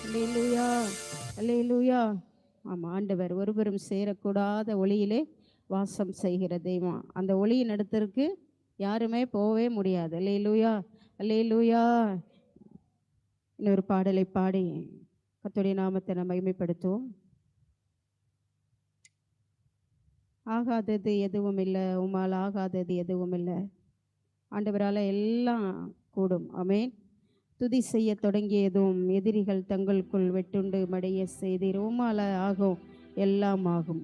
அல்லேலூயா, அல்லேலூயா. ஆமாம், ஆண்டவர் ஒருவரும் சேரக்கூடாத ஒளியிலே வாசம் செய்கிற தெய்வம். அந்த ஒளியின் இடத்திற்கு யாருமே போகவே முடியாது. அல்லேலூயா, அல்லேலூயா. இன்னொரு பாடலை பாடி கர்த்தருடைய நாமத்தை நாம் மகிமைப்படுத்துவோம். ஆகாதது எதுவும் இல்லை, உம்மால் ஆகாதது எதுவும் இல்லை. ஆண்டவரால் எல்லாம் கூடும். ஆமென். துதி செய்ய தொடங்கியதும் எதிரிகள் தங்களுக்குள் வெட்டுண்டு மடைய செய்தீர். உம்மால் ஆகும், எல்லாம் ஆகும்.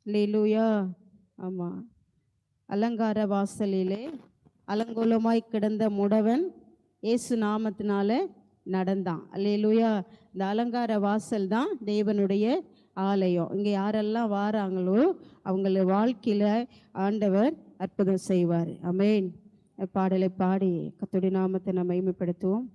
அல்லேலூயா. ஆமாம், அலங்கார வாசலிலே அலங்கோலமாய் கிடந்த முடவன் இயேசு நாமத்தினால நடந்தான். அல்லேலூயா. இந்த அலங்கார வாசல் தான் தேவனுடைய ஆலயம். இங்கே யாரெல்லாம் வாராங்களோ அவங்கள வாழ்க்கையில் ஆண்டவர் அற்புதம் செய்வார். ஆமென். பாடலை பாடி கர்த்தருடைய நாமத்தை நாம் மகிமைப்படுத்துவோம்.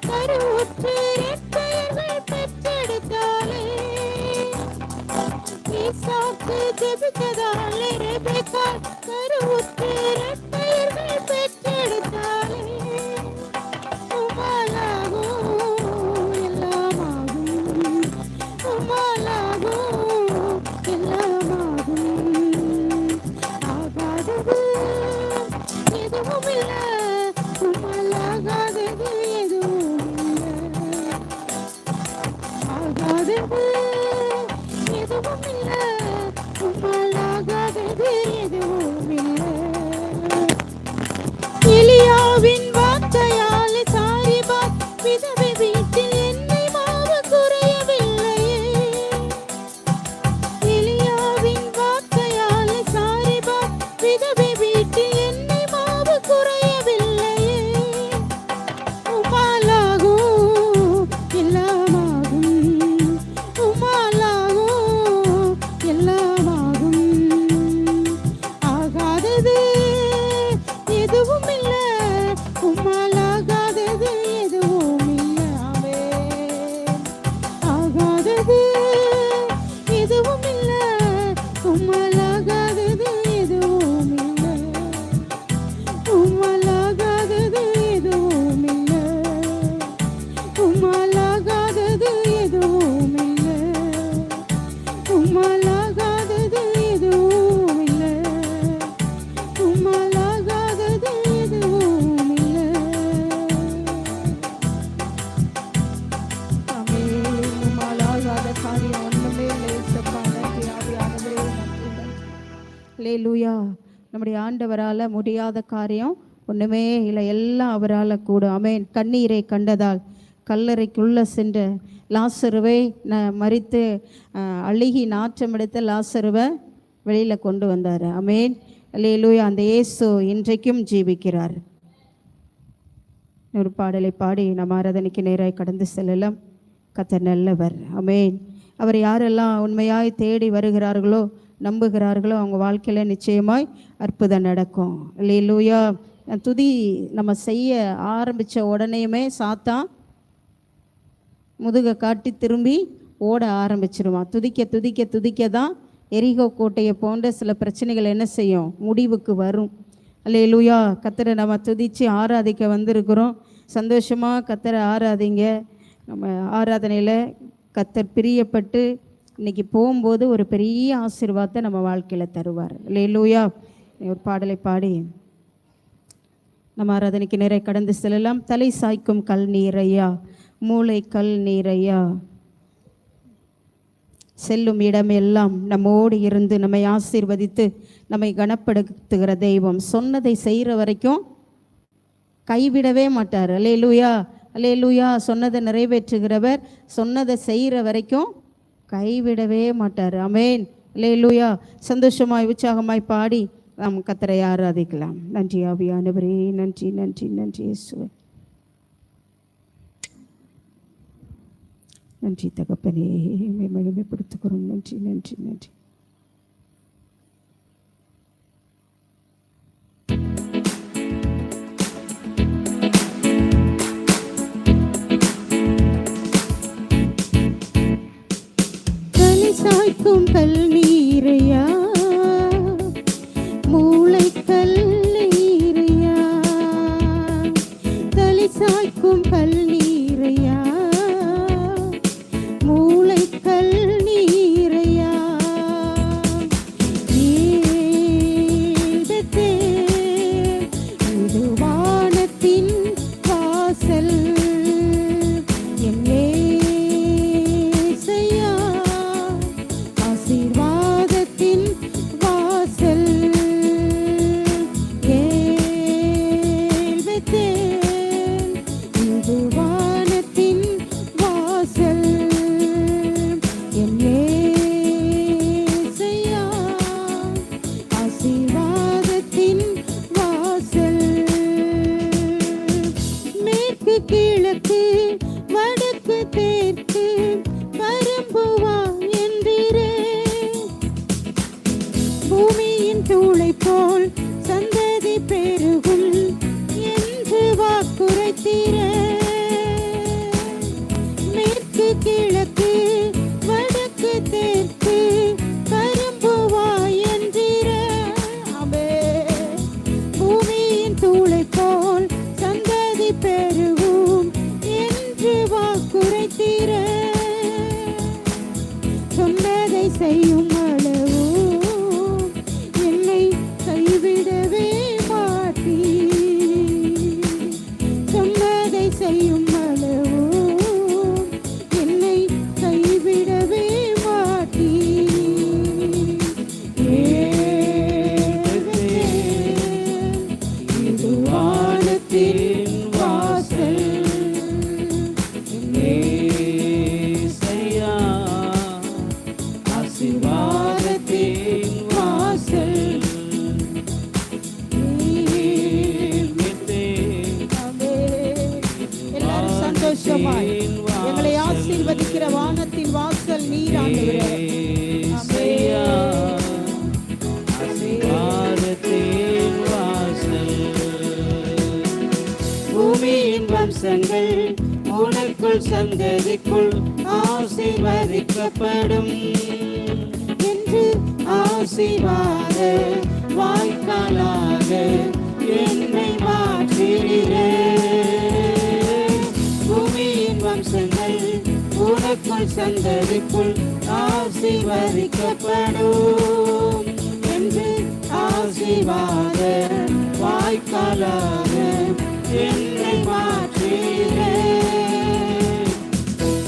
கருவுற்று பெற்றெடுத்தாலே ஈசாக்கு ஜெபித்ததாலே ரெபெக்கா கருவுற்று இரட்டையர்கள் பெற்றெடுத்தாளே. உம்மாலாகும் எல்லாமாகும், உம்மாலாகும் எல்லாமாகும். ஆகாதது எதுவும் இல்லை, உம்மாலாகாதது எதுவும் இல்லை. ஆகாதது எதுவும் இல்லை, உம்மாலாகாதது எதுவும் இல்லை. எலியாவின் வார்த்தையாலே சாரிபாத் விதவை வீட்டில் எண்ணெய் மாவு குறையவில்லையே. எலியாவின் வார்த்தையாலே சாரிபாத் விதவை வீட்டில் எண்ணெய் மாவு குறையவில்லையே. உம்மாலாகும் எல்லாமாகும், உம்மாலாகும் எல்லாமாகும். ஆகாதது எதுவும் இல்லை, உம்மாலாகாதது எதுவும் இல்லை. ஆமென். ஆகாதது எதுவும் இல்லை, உம்மாலாகாதது எதுவும் இல்லை. உம்மாலாகாதது எதுவும் இல்லை, உம்மாலாகாதது எதுவும் இல்லை, உம்மாலாகாதது எதுவும் இல்லை, உம்மாலாகாதது எதுவும் இல்லை. ஆமென். உம்மாலாகாத காரியம் ஒன்றுமே இல்லை இயேசப்பா. நன்றி ஆவியானவரே, நன்றி. அல்லேலூயா. நம்முடைய ஆண்டவரால் முடியாத காரியம் ஒன்றுமே இல்லை, எல்லாம் அவரால் கூடும். ஆமென். கண்ணீரை கண்டதால் கல்லறைக்குள்ளே சென்ற லாசருவை மரித்து அழுகி நாற்றம் எடுத்த லாசருவை வெளியில் கொண்டு வந்தார். ஆமென். அல்லேலூயா. அந்த இயேசு இன்றைக்கும் ஜீவிக்கிறார். ஒரு பாடலை பாடி நம்ம ஆராதனைக்கு நேராய் கடந்து செல்லலாம். கர்த்தர் நல்லவர். ஆமென். அவர் யாரெல்லாம் உண்மையாய் தேடி வருகிறார்களோ நம்புகிறார்களோ அவங்க வாழ்க்கையில் நிச்சயமாய் அற்புதம் நடக்கும். அல்லேலூயா. துதி நம்ம செய்ய ஆரம்பித்த உடனேயுமே சாத்தான் முதுகை காட்டி திரும்பி ஓட ஆரம்பிச்சிருவான். துதிக்க துதிக்க துதிக்க தான் எரிகோ கோட்டையை போன்ற சில பிரச்சனைகள் என்ன செய்யும், முடிவுக்கு வரும். அல்லேலூயா. கர்த்தரை நம்ம துதித்து ஆராதிக்க வந்திருக்கிறோம். சந்தோஷமாக கர்த்தரை ஆராதிங்க. நம்ம ஆராதனையில் கர்த்தர் பிரியப்பட்டு இன்னைக்கு போகும்போது ஒரு பெரிய ஆசீர்வாதத்தை நம்ம வாழ்க்கையில் தருவார். அல்லேலூயா. ஒரு பாடலை பாடி நம்ம ஆராதனைக்கு நிறைய கடந்து செல்லலாம். தலை சாய்க்கும் கல் நீரையா, மூளை கல் நீரையா, செல்லும் இடமெல்லாம் நம்மோடு இருந்து நம்மை ஆசீர்வதித்து நம்மை கனப்படுத்துகிற தெய்வம். சொன்னதை செய்கிற வரைக்கும் கைவிடவே மாட்டார். அல்லேலூயா. அல்லேலூயா. சொன்னதை நிறைவேற்றுகிறவர் சொன்னதை செய்கிற வரைக்கும் கைவிடவே மாட்டார். ஆமென். அல்லேலூயா. சந்தோஷமாய் உற்சாகமாய் பாடி நாம் கர்த்தரை ஆராதிக்கலாம். நன்றி ஆவியானவரே, நன்றி நன்றி நன்றி இயேசுவே. நன்றி தகப்பனே, மகிமைப்படுத்துகிறோம். நன்றி நன்றி நன்றி. தலை சாய்க்கும் கல் நீரையா, மூளை கல் நீரையா, தலை சாய்க்கும் கல் நீரையா, மூளை கல் நீரையா. ஏதத்தே இது வானத்தின் வாசல், என் ஏசையா ஆசீர்வாதத்தின் வாசல். ஏதத்தே இது வானத்தின் வாசல், என் ஏசையா ஆசீர்வாதத்தின் வாசல். மேற்கு கிழக்கு வடக்கு தெற்கு பரம்புவா என்றீரே, பூமியின் தூளை போல் சந்ததி பெருகும் என்று வாக்குரைத்தீரே. மேற்கு கிழக்கு வடக்கு தெற்கு நினைத்திர சொன்னதை செய்யும் அளவோ என்னை கைவிடவே மாட்டீ. சொன்னதை செய்யும் அளவோ என்னை கைவிடவே மாட்டீ. இது வானத்தின் வாசல் ஏசையா, ஆசீர்வாதத்தின் வாசல். எல்லாரும் சந்தோஷமாய் எங்களை ஆசீர்வதிக்கிற வானத்தின் வாசல் நீர் ஆண்டவரே. ஏசையா, ஆசீர்வாதத்தின் வாசல். பூமியின் வம்சங்கள் உனக்குள் சந்ததிக்குள் ஆசீர்வதிக்கப்படும் என்று ஆசீர்வாத வாய்க்காலாக என்னை மாற்றினீரே. பூமியின் வம்சங்கள் உனக்குள் சந்ததிக்குள் ஆசீர்வதிக்கப்படும் என்று ஆசீர்வாத வாய்க்காலாக என்னை மாற்றினீரே.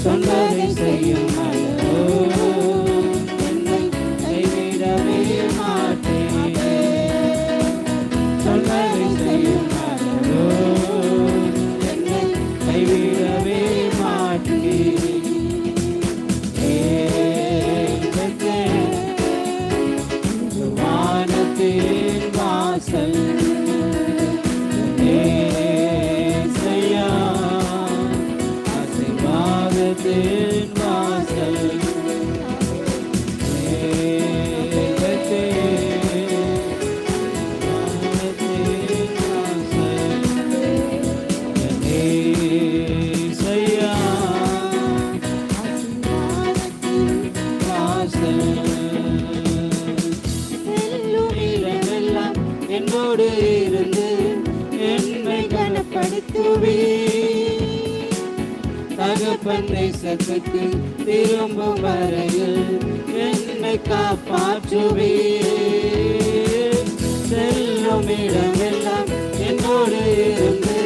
சொன்னதை செய்யும் அளவோ என்னை கைவிடவே மாட்டேன். சொன்னதை செய்யும் அளவோ என்னை கைவிடவே மாட்டேன். வானத்தின் வாசல் ஏசையா, ஆசீர்வாதத்தின் வாசல். ஏசையா, என்னோடு இருந்து என்னை கனப்படுத்துவே. தகப்பன் தேசத்துக்கு திரும்பும் வரையில் என்னை காப்பாற்றுவே. செல்லும் இடமெல்லாம் என்னோடு இருந்து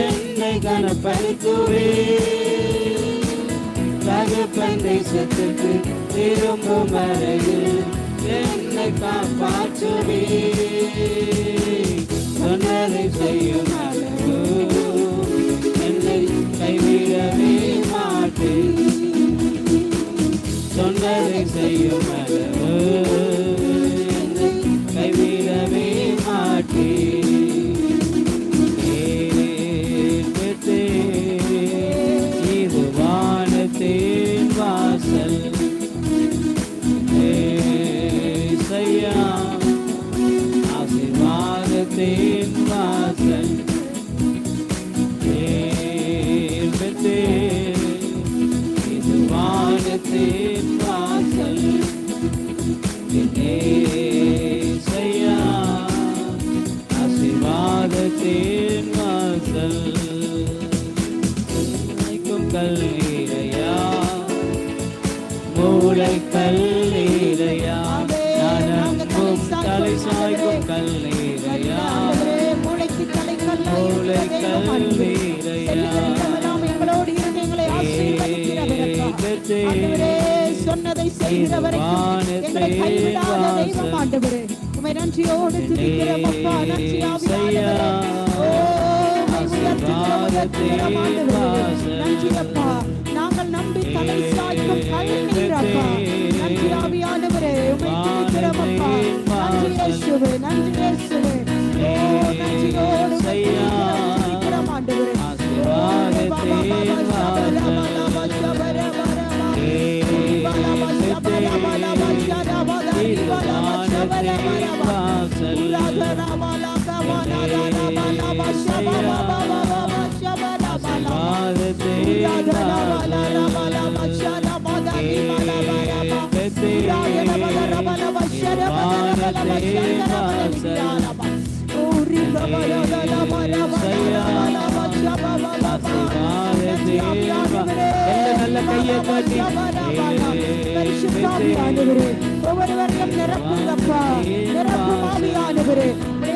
என்னை கனப்படுத்துவே. தகப்பன் தேசத்துக்கு திரும்பும் வரையில் என்னை காப்பாற்றுவே. சொன்னதை செய்யும் அளவு என்னை கைவிடவே மாட்டேன். சொன்னதை செய்யும் அளவு என்னை கைவிடவே மாட்டேன். இது வானத்தின் வாசல் ஏசையா, ஆசீர்வாதத்தின் வாசல். இது வானத்தின் வாசல் ஏசையா, ஆசீர்வாதத்தின் வாசல். கல்லீரையா, மூளை கல்லீரையா, நனங்கும் தலை சாய்க்கும் கல்லீரையா, மூளைக்கு தலை மூளை கல்லீரையா. எங்களோடு இருந்து எங்களை ஆசீர்வதிக்கிறவரே, சொன்னதை செய்கிறவரை எங்களை கைவிடாத தெய்வம் ஆண்டவரே. உம்மை நன்றியோடு துதிக்கிறோம் அப்பா. நன்றி ஆவியானவரே. நன்றி அப்பா. நாங்கள் நம்பி தலை சாய்க்கும் கல்லீர் அப்பா. நன்றி ஆவியானவரே. உம்மை துதிக்கிறோம் அப்பா. நன்றி இயேசுவே, நன்றி இயேசுவே. நன்றியோடு துதிக்கிறோம் ஆண்டவரே. கையை தட்டி பரிசுத்தாவியானவரே ஒவ்வொருவரையும் நிரப்புங்கப்பா, நிரப்பும் ஆவியானவரே.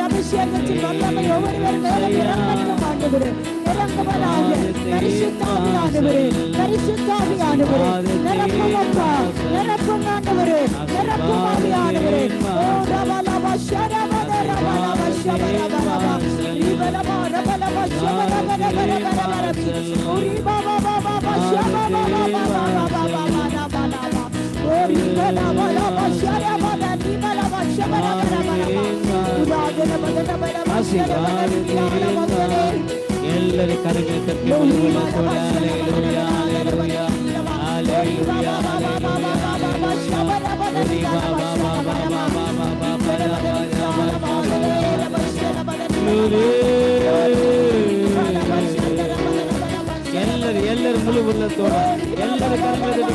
அபிஷேகத்தின் வல்லமை ஒவ்வொருவர் மேலும் இறங்கட்டும் ஆண்டவரே, இறங்குவதாக. பரிசுத்தாவியானவரே, பரிசுத்தாவியானவரே நிரப்புங்கப்பா, நிரப்பும் ஆண்டவரே, நிரப்பும் ஆவியானவரே. ஓ ரபலப ஷரபத ரபலப ஷபரபலப ரிபலப ரபலப ஷபரபரபரபரபரபி உரிபபபபப ஷபபபபபபபபபபபப ஓ ரிபலபலப ஷரபத ரிபலப ஷபரபரபரப உராஜனபதனபலப ஷரபரபரபரபரப ಎಲ್ಲರೂ ಕರೆಗೆ ತಪ್ಪಿ ಹಲ್ಲೆಲೂಯಾ ಹಲ್ಲೆಲೂಯಾ ಹಲ್ಲೆಲೂಯಾ ಎಲ್ಲರೂ ಮುಳು ಉಲ್ಲತೋಡ ಎಲ್ಲರೂ ಕರೆಗೆ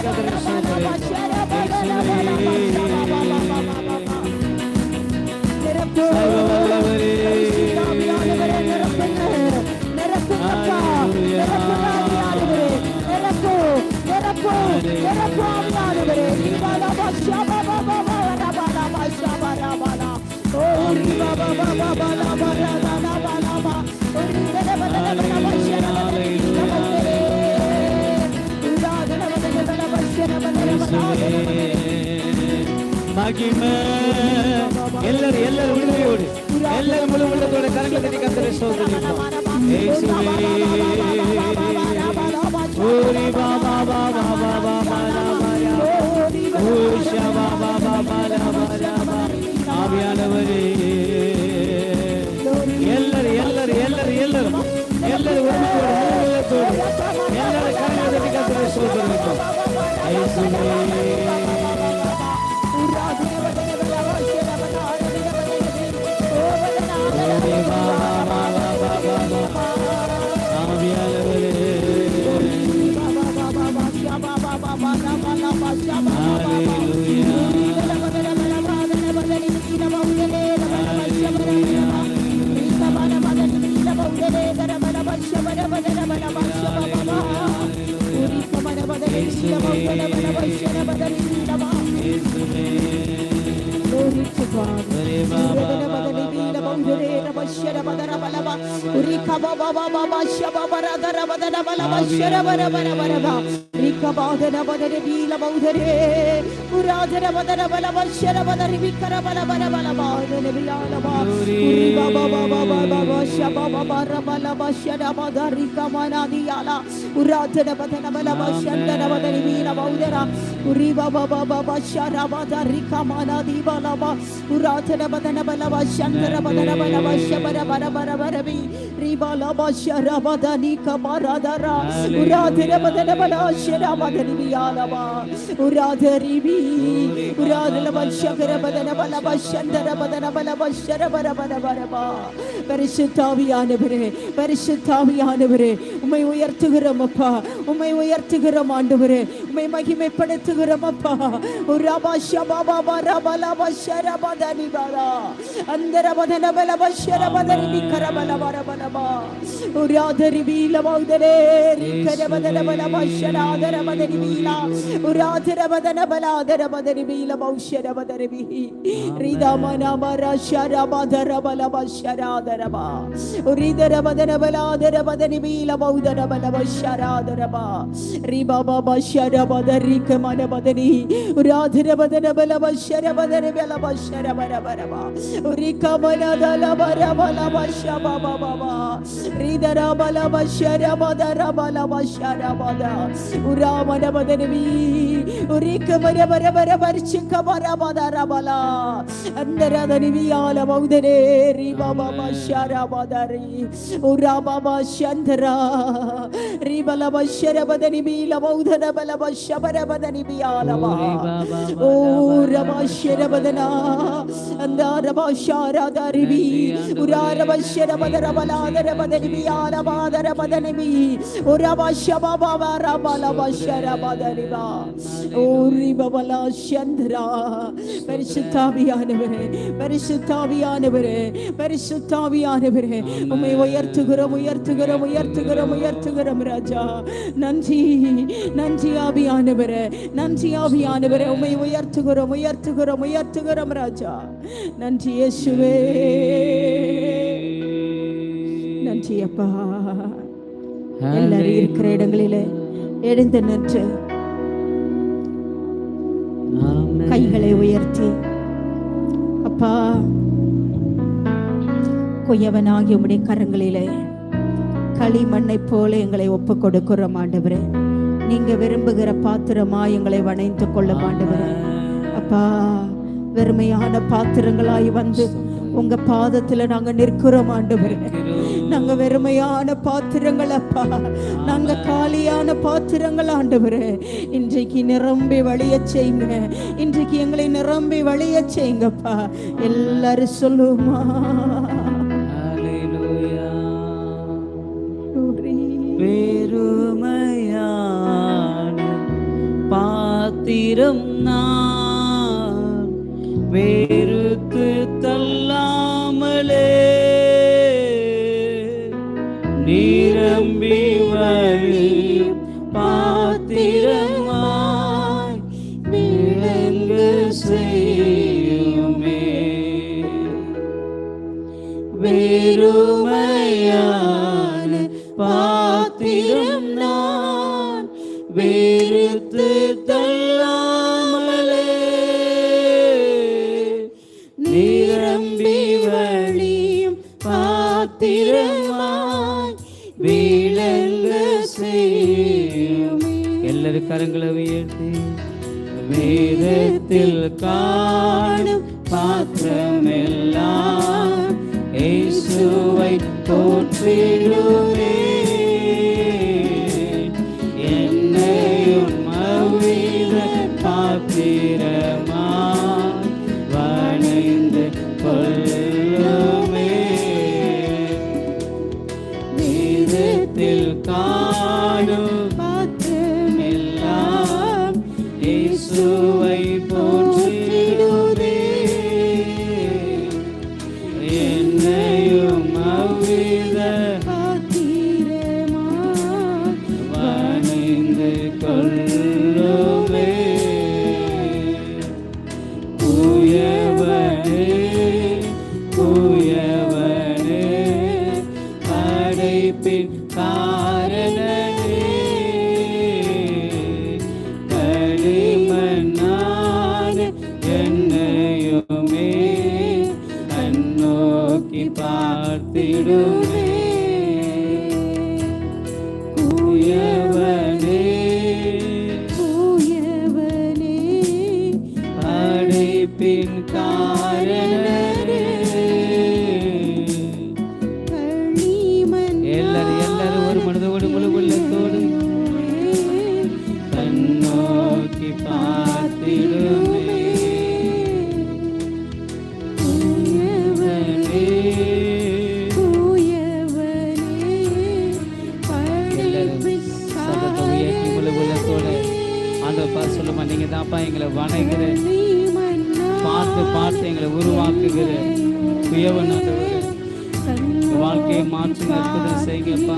மகிமை ಎಲ್ಲರೂ விடுதலையோடு ಎಲ್ಲರೂ முழு உள்ளத்தோட கரங்களை தட்டி கர்த்தரை ஸ்தோத்திரிப்போம். இயேசுவே ஓரி பாபா பாபா பாபா பாலா ஓ ஷபா பாபா பாலா பாலா ஆவியானவரே ಎಲ್ಲರೂ உள்ளத்தோடு ಎಲ್ಲರೂ கரங்களை தட்டி கர்த்தரை ஸ்தோத்திரிப்போம். இயேசுவே பரிசுத்தாவியானவரே, பரிசுத்தாவியானவரே உம்மை உயர்த்துகிறோம் அப்பா, உம்மை உயர்த்துகிறோம் ஆண்டவரே, உம்மை மகிமைப்படுத்துகிறோம் அப்பா. ரபா ஷபபப ரபலப ஷரபதனி பலா அந்தரபதன பலப ஷரபதனி கரபல வரபலபா உராதரி பீல மௌதரே கரபதன பலப ஷராதரபதனி பீலா உராதரபதன பலாதரபதனி பீல மௌஷரபதனி பீ ரிதமன மர ஷரபதர பலப ஷராதரபா உரிதரபதன பலாதரபதனி பீல மௌதர பலப ஷராதரபா ரிபபப ஷரபதரி கமன பதனி உராதரபதன பலப ஷரபதனி பலப ஷரபரபரபா உரிகமன தலபர பலப ஷபபபபா ரிதர பலப ஷரபதர பலப ஷரபதா உராமன பதனி உரிகமன பரபர பர்ச்சிக பரபதர பலா அந்தரதனி வியால மௌதரே ரிபபப ஷரபதரி உராபப ஷந்தரா ரிபலப ஷரபதனி பீல மௌதர பலப ஷபரபதனி பியாலபா ஓ ரப ஷரபதனா அந்தரப ஷரதரிவி உராரப ஷரபதர பலா பாதர பதனிபி யார பாதர பதனிபி உரபஷபபா ரபலபஷர பதனிபா ஓரி பபலா சந்திரா. பரிசுத்தாவியானவரே, பரிசுத்தாவியானவரே, பரிசுத்தாவியானவரே, உம்மை உயர்த்துகிறோம் உயர்த்துகிறோம் உயர்த்துகிறோம் உயர்த்துகிறோம் ராஜா. நன்றி நன்றி ஆவியானவரே, நன்றி ஆவியானவரே, உம்மை உயர்த்துகிறோம் உயர்த்துகிறோம் உயர்த்துகிறோம் ராஜா. நன்றி இயேசுவே, நன்றி அப்பா. எல்லாரும் இருக்கிற இடங்களிலே எழுந்து நின்று கைகளை உயர்த்தி அப்பா கொய்யவனாகிய உம்முடைய கரங்களிலே களிமண்ணை போல எங்களை ஒப்பு கொடுக்கிறோம் ஆண்டவரே. நீங்க விரும்புகிற பாத்திரமா எங்களை வணைந்து கொள்ளும் ஆண்டவரே. அப்பா வெறுமையான பாத்திரங்களாய் வந்து உங்க பாதத்துல நாங்க நிற்கிறோம் ஆண்டவரே. நாங்க வெறுமையான பாத்திரங்கள் அப்பா, நாங்க காலியான பாத்திரங்கள் ஆண்டவரே. இன்றைக்கு நிரம்பி வழிய செய்யுங்க, இன்றைக்கு எங்களை நிரம்பி வழிய செய்யுங்கப்பா. எல்லாரும் சொல்லுமா வெறுமையான பாத்திரம் நான் வெறுத்து தள்ளாமலே நிரம்பி வழியும் பாத்திரமாய் விளங்க செய்யுமே. வெறுமையான பாத்திரம் நான் வெறுத்து தள்ளாமலே நிரம்பி வழியும் பாத்திரமாய் விளங்க செய்யுமே. எல்லாரும் கரங்களை உயர்த்தி வேதத்தில் காணும் பாத்திரமெல்லாம் இயேசுவை போற்றிடுமே. என்னையும் அவ்வித பாத்திரமாய் வணைந்து கொள்ளுமே. வேதத்தில் காணும் பாத்திரமெல்லாம் இயேசுவை போற்றிடுமே. என்னையும் அவ்வித பாத்திரமாய் வணைந்து கொள்ளுமே. குயவனே குயவனே படைப்பின் காரணனே களிமண்ணான என்னையுமே கண்ணோக்கி பார்த்திடுமே. குயவனே குயவனே படைப்பின் காரணனே. எல்லாரும் ஒரு மனதோடு முழு உள்ளத்தோடு கண்ணோக்கி பார்த்திடுமே. சொல்லுமா நீங்க தான்ப்பா எங்களை வணங்குற பார்த்து பார்த்து எங்களை உருவாக்குகிற குயவன் ஆண்டவரே. வாழ்க்கையை மாற்றுங்க, அற்புதம் செய்யுங்கப்பா.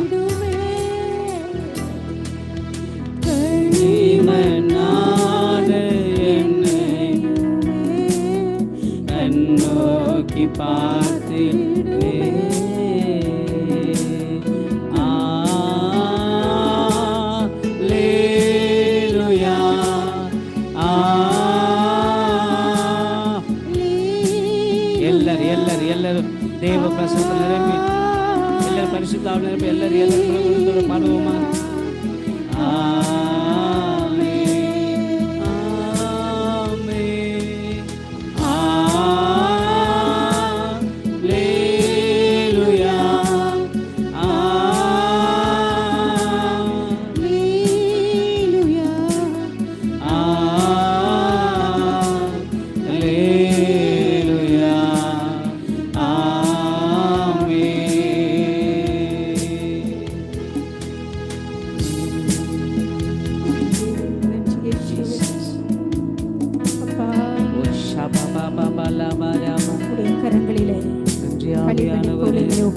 என்னை நோக்கி பார்த்து எல்லாரும் தேவ பிரசன்னத்தில் நிரம்பி எல்லாரும் பரிசுத்தாவில் நிரம்பி எல்லாரும் பாடுவோமா?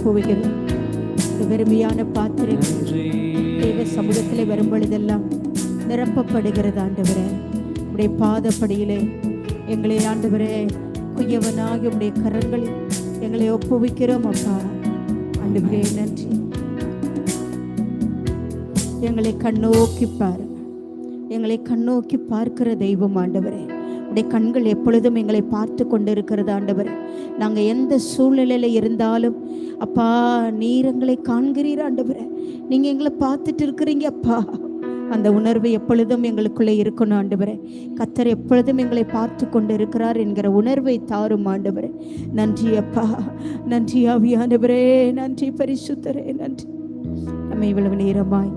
ஒப்புவிக்கிறோம். இந்த வெறுமையான பாத்திரம் தேவ சமூகத்திலே வரும் பொழுதெல்லாம் நிரப்பப்படுகிறது. ஆண்டவரே, உடைய பாதப்படியிலே எங்களை ஆண்டவரே குயவனாகி உடைய கரங்களில் எங்களை ஒப்புவிக்கிறோம். அப்பா ஆண்டவரே நன்றி. எங்களை கண்ணோக்கி பாரு, எங்களை கண்ணோக்கி பார்க்கிற தெய்வம் ஆண்டவரே. உடைய கண்கள் எப்பொழுதும் எங்களை பார்த்து கொண்டு இருக்கிறது ஆண்டவரே. நாங்கள் எந்த சூழ்நிலையில் இருந்தாலும் அப்பா நீர் எங்களை காண்கிறீர் ஆண்டவரே. நீங்கள் எங்களை பார்த்துட்டு இருக்கிறீங்க அப்பா. அந்த உணர்வு எப்பொழுதும் எங்களுக்குள்ளே இருக்கணும் ஆண்டவரே. கர்த்தர் எப்பொழுதும் எங்களை பார்த்து கொண்டு இருக்கிறார் என்கிற உணர்வை தாரும் ஆண்டவரே. நன்றி அப்பா, நன்றி ஆவியானவரே, நன்றி பரிசுத்தரே, நன்றி. நம்ம இவ்வளவு நேரமாய்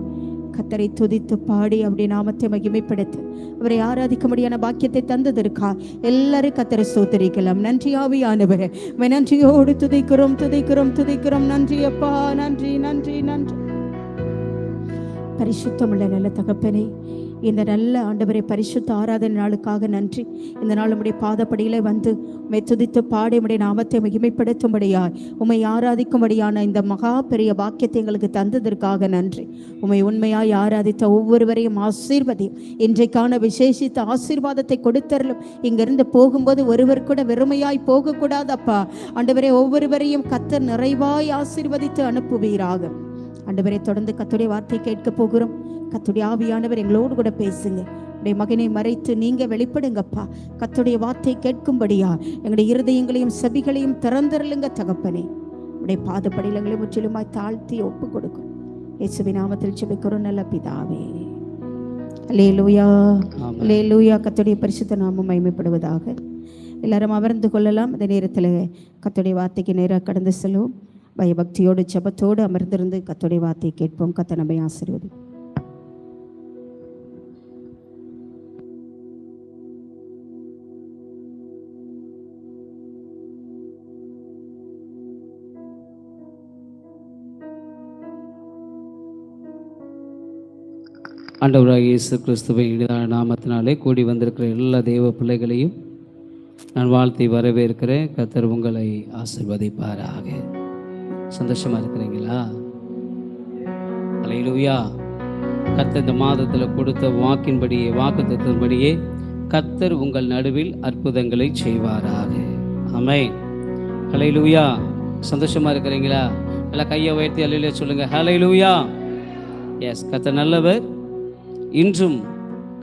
கர்த்தரை துதித்து பாடி அவருடைய நாமத்தை மகிமைப்படுத்த அவரை ஆராதிக்கும்படியான பாக்கியத்தை தந்ததற்கா எல்லாரும் கர்த்தரை ஸ்தோத்திரிக்கலாம். நன்றி ஆவியானவரே, நன்றியோடு துதிக்கிறோம் துதிக்கிறோம் துதிக்கிறோம். நன்றி அப்பா, நன்றி நன்றி நன்றி. பரிசுத்தமுள்ள நல்ல தகப்பனே, இந்த நல்ல ஆண்டவரை பரிசுத்த ஆராதனை நாளுக்காக நன்றி. இந்த நாள் உம்முடைய பாதப்படியிலே வந்து உம்மை துதித்து பாடி உம்முடைய நாமத்தை மகிமைப்படுத்தும்படியாய் உம்மை ஆராதிக்கும்படியான இந்த மகா பெரிய பாக்கியத்தை எங்களுக்கு தந்ததற்காக நன்றி. உம்மை உண்மையாய் ஆராதித்த ஒவ்வொருவரையும் ஆசீர்வதியும். இன்றைக்கான விசேஷித்த ஆசீர்வாதத்தை கொடுத்தரலும். இங்கிருந்து போகும்போது ஒருவர் கூட வெறுமையாய் போகக்கூடாது அப்பா. ஆண்டவரே, ஒவ்வொருவரையும் கர்த்தர் நிறைவாய் ஆசீர்வதித்து அனுப்புவீராக. ஆண்டவரை, தொடர்ந்து கர்த்தருடைய வார்த்தை கேட்க போகிறோம். கர்த்தருடைய ஆவியானவர் எங்களோடு கூட பேசுங்க. உடைய மகனை மறைத்து நீங்க வெளிப்படுங்கப்பா. கர்த்தருடைய வார்த்தை கேட்கும்படியா எங்களுடைய இருதயங்களையும் செவிகளையும் திறந்தருளுங்க தகப்பனே. உடைய பாதப்படியில் எங்களை முற்றிலுமாய் தாழ்த்தி ஒப்பு கொடுக்கும். இயேசுவின் நாமத்தில் ஜெபிக்கிறோம் நல்ல பிதாவே. அல்லேலூயா, அல்லேலூயா. கர்த்தருடைய பரிசுத்த நாமம் மகிமைப்படுவதாக. எல்லாரும் அமர்ந்து கொள்ளலாம். இந்த நேரத்தில் கர்த்தருடைய வார்த்தைக்கு நேராக கடந்து செல்வோம். பயபக்தியோடு ஜெபத்தோடு அமர்ந்திருந்து கர்த்தருடைய வார்த்தையை கேட்போம். கர்த்தர் நம்மை ஆசீர்வதி. ஆண்டவராகிய இயேசு கிறிஸ்துவின் இனிதான நாமத்தினாலே கூடி வந்திருக்கிற எல்லா தேவ பிள்ளைகளையும் நான் வாழ்த்தி வரவேற்கிறேன். கர்த்தர் உங்களை ஆசீர்வதிப்பாராக. சந்தோஷமா இருக்கிறீங்களா? அல்லேலூயா. கர்த்தர் இந்த மாதத்தில் கொடுத்த வாக்கின்படியே, வாக்குத்தத்தத்தின்படியே கர்த்தர் உங்கள் நடுவில் அற்புதங்களை செய்வாராக. ஆமென். அல்லேலூயா. சந்தோஷமா இருக்கிறீங்களா? எல்லாம் கையை உயர்த்தி அல்லேலூயா சொல்லுங்க. அல்லேலூயா. எஸ், கர்த்தர் நல்லவர். இன்றும்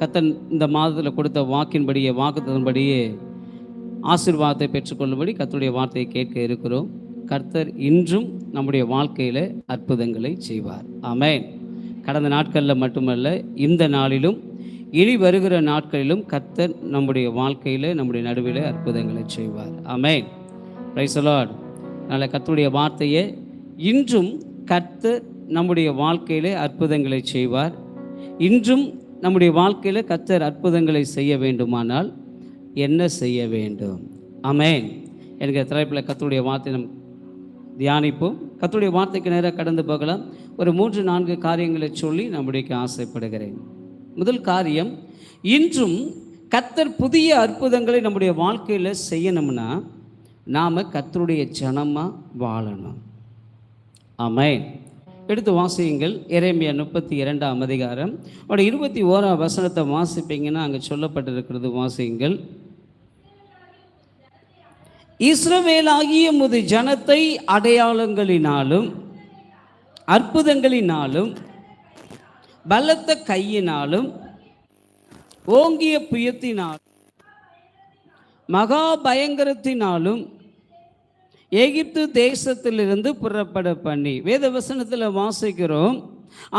கர்த்தர் இந்த மாதத்தில் கொடுத்த வாக்கின்படியே, வாக்குத்தத்தத்தின்படியே ஆசீர்வாதத்தை பெற்றுக்கொள்ளும்படி கர்த்தருடைய வார்த்தையை கேட்க இருக்கிறோம். கர்த்தர் இன்றும் நம்முடைய வாழ்க்கையில் அற்புதங்களை செய்வார். ஆமென். கடந்த நாட்களில் மட்டுமல்ல, இந்த நாளிலும் இனி வருகிற நாட்களிலும் கர்த்தர் நம்முடைய வாழ்க்கையில், நம்முடைய நடுவில் அற்புதங்களை செய்வார். ஆமென். Praise the Lord. அதனால் கர்த்தருடைய வார்த்தையை இன்றும் கர்த்தர் நம்முடைய வாழ்க்கையில் அற்புதங்களை செய்வார். இன்றும் நம்முடைய வாழ்க்கையில் கர்த்தர் அற்புதங்களை செய்ய வேண்டுமானால் என்ன செய்ய வேண்டும்? ஆமென். என்கிற தலைப்பில் கர்த்தருடைய வார்த்தை நம் தியானிப்போம். கர்த்தருடைய வார்த்தைக்கு நேராக கடந்து போகலாம். ஒரு 3-4 காரியங்களை சொல்லி நம்முடைய ஆசைப்படுகிறேன். முதல் காரியம், இன்றும் கர்த்தர் புதிய அற்புதங்களை நம்முடைய வாழ்க்கையில் செய்யணும்னா நாம் கர்த்தருடைய ஜனமாக வாழணும். ஆமென். எடுத்து வாசியுங்கள். எரேமியா 32ஆம் அதிகாரம் 21ஆம் வசனத்தை வாசிப்பீங்கன்னா அங்கே சொல்லப்பட்டிருக்கிறது. வாசியுங்கள். இஸ்ரவேலாகிய உமது ஜனத்தை அடையாளங்களினாலும் அற்புதங்களினாலும் பலத்த கையினாலும் ஓங்கிய புயத்தினாலும் மகா பயங்கரத்தினாலும் எகிப்து தேசத்திலிருந்து புறப்பட பண்ணி. வேத வசனத்தில் வாசிக்கிறோம்,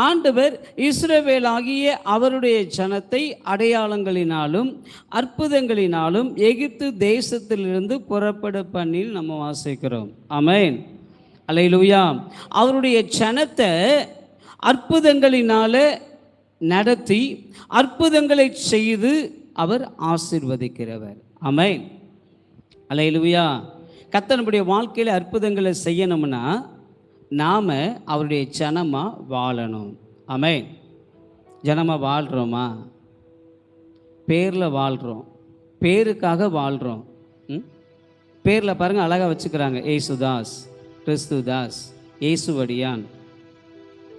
ஆண்டவர் இஸ்ரவேலாகிய அவருடைய ஜனத்தை அடையாளங்களினாலும் அற்புதங்களினாலும் எகிப்து தேசத்திலிருந்து புறப்பட பண்ணி நம்ம வாசிக்கிறோம். ஆமென். அல்லேலூயா. அவருடைய ஜனத்தை அற்புதங்களினால நடத்தி அற்புதங்களை செய்து அவர் ஆசீர்வதிக்கிறவர். ஆமென். அல்லேலூயா. கர்த்தர் நம்முடைய வாழ்க்கையில் அற்புதங்களை செய்யணும்னா நாம் அவருடைய ஜனமாக வாழணும். ஆமென். ஜனமாக வாழ்கிறோமா? பேரில் வாழ்கிறோம், பேருக்காக வாழ்கிறோம். பேரில் பாருங்கள் அழகாக வச்சுக்கிறாங்க. ஏசுதாஸ், கிறிஸ்துதாஸ், இயேசுவடியான்.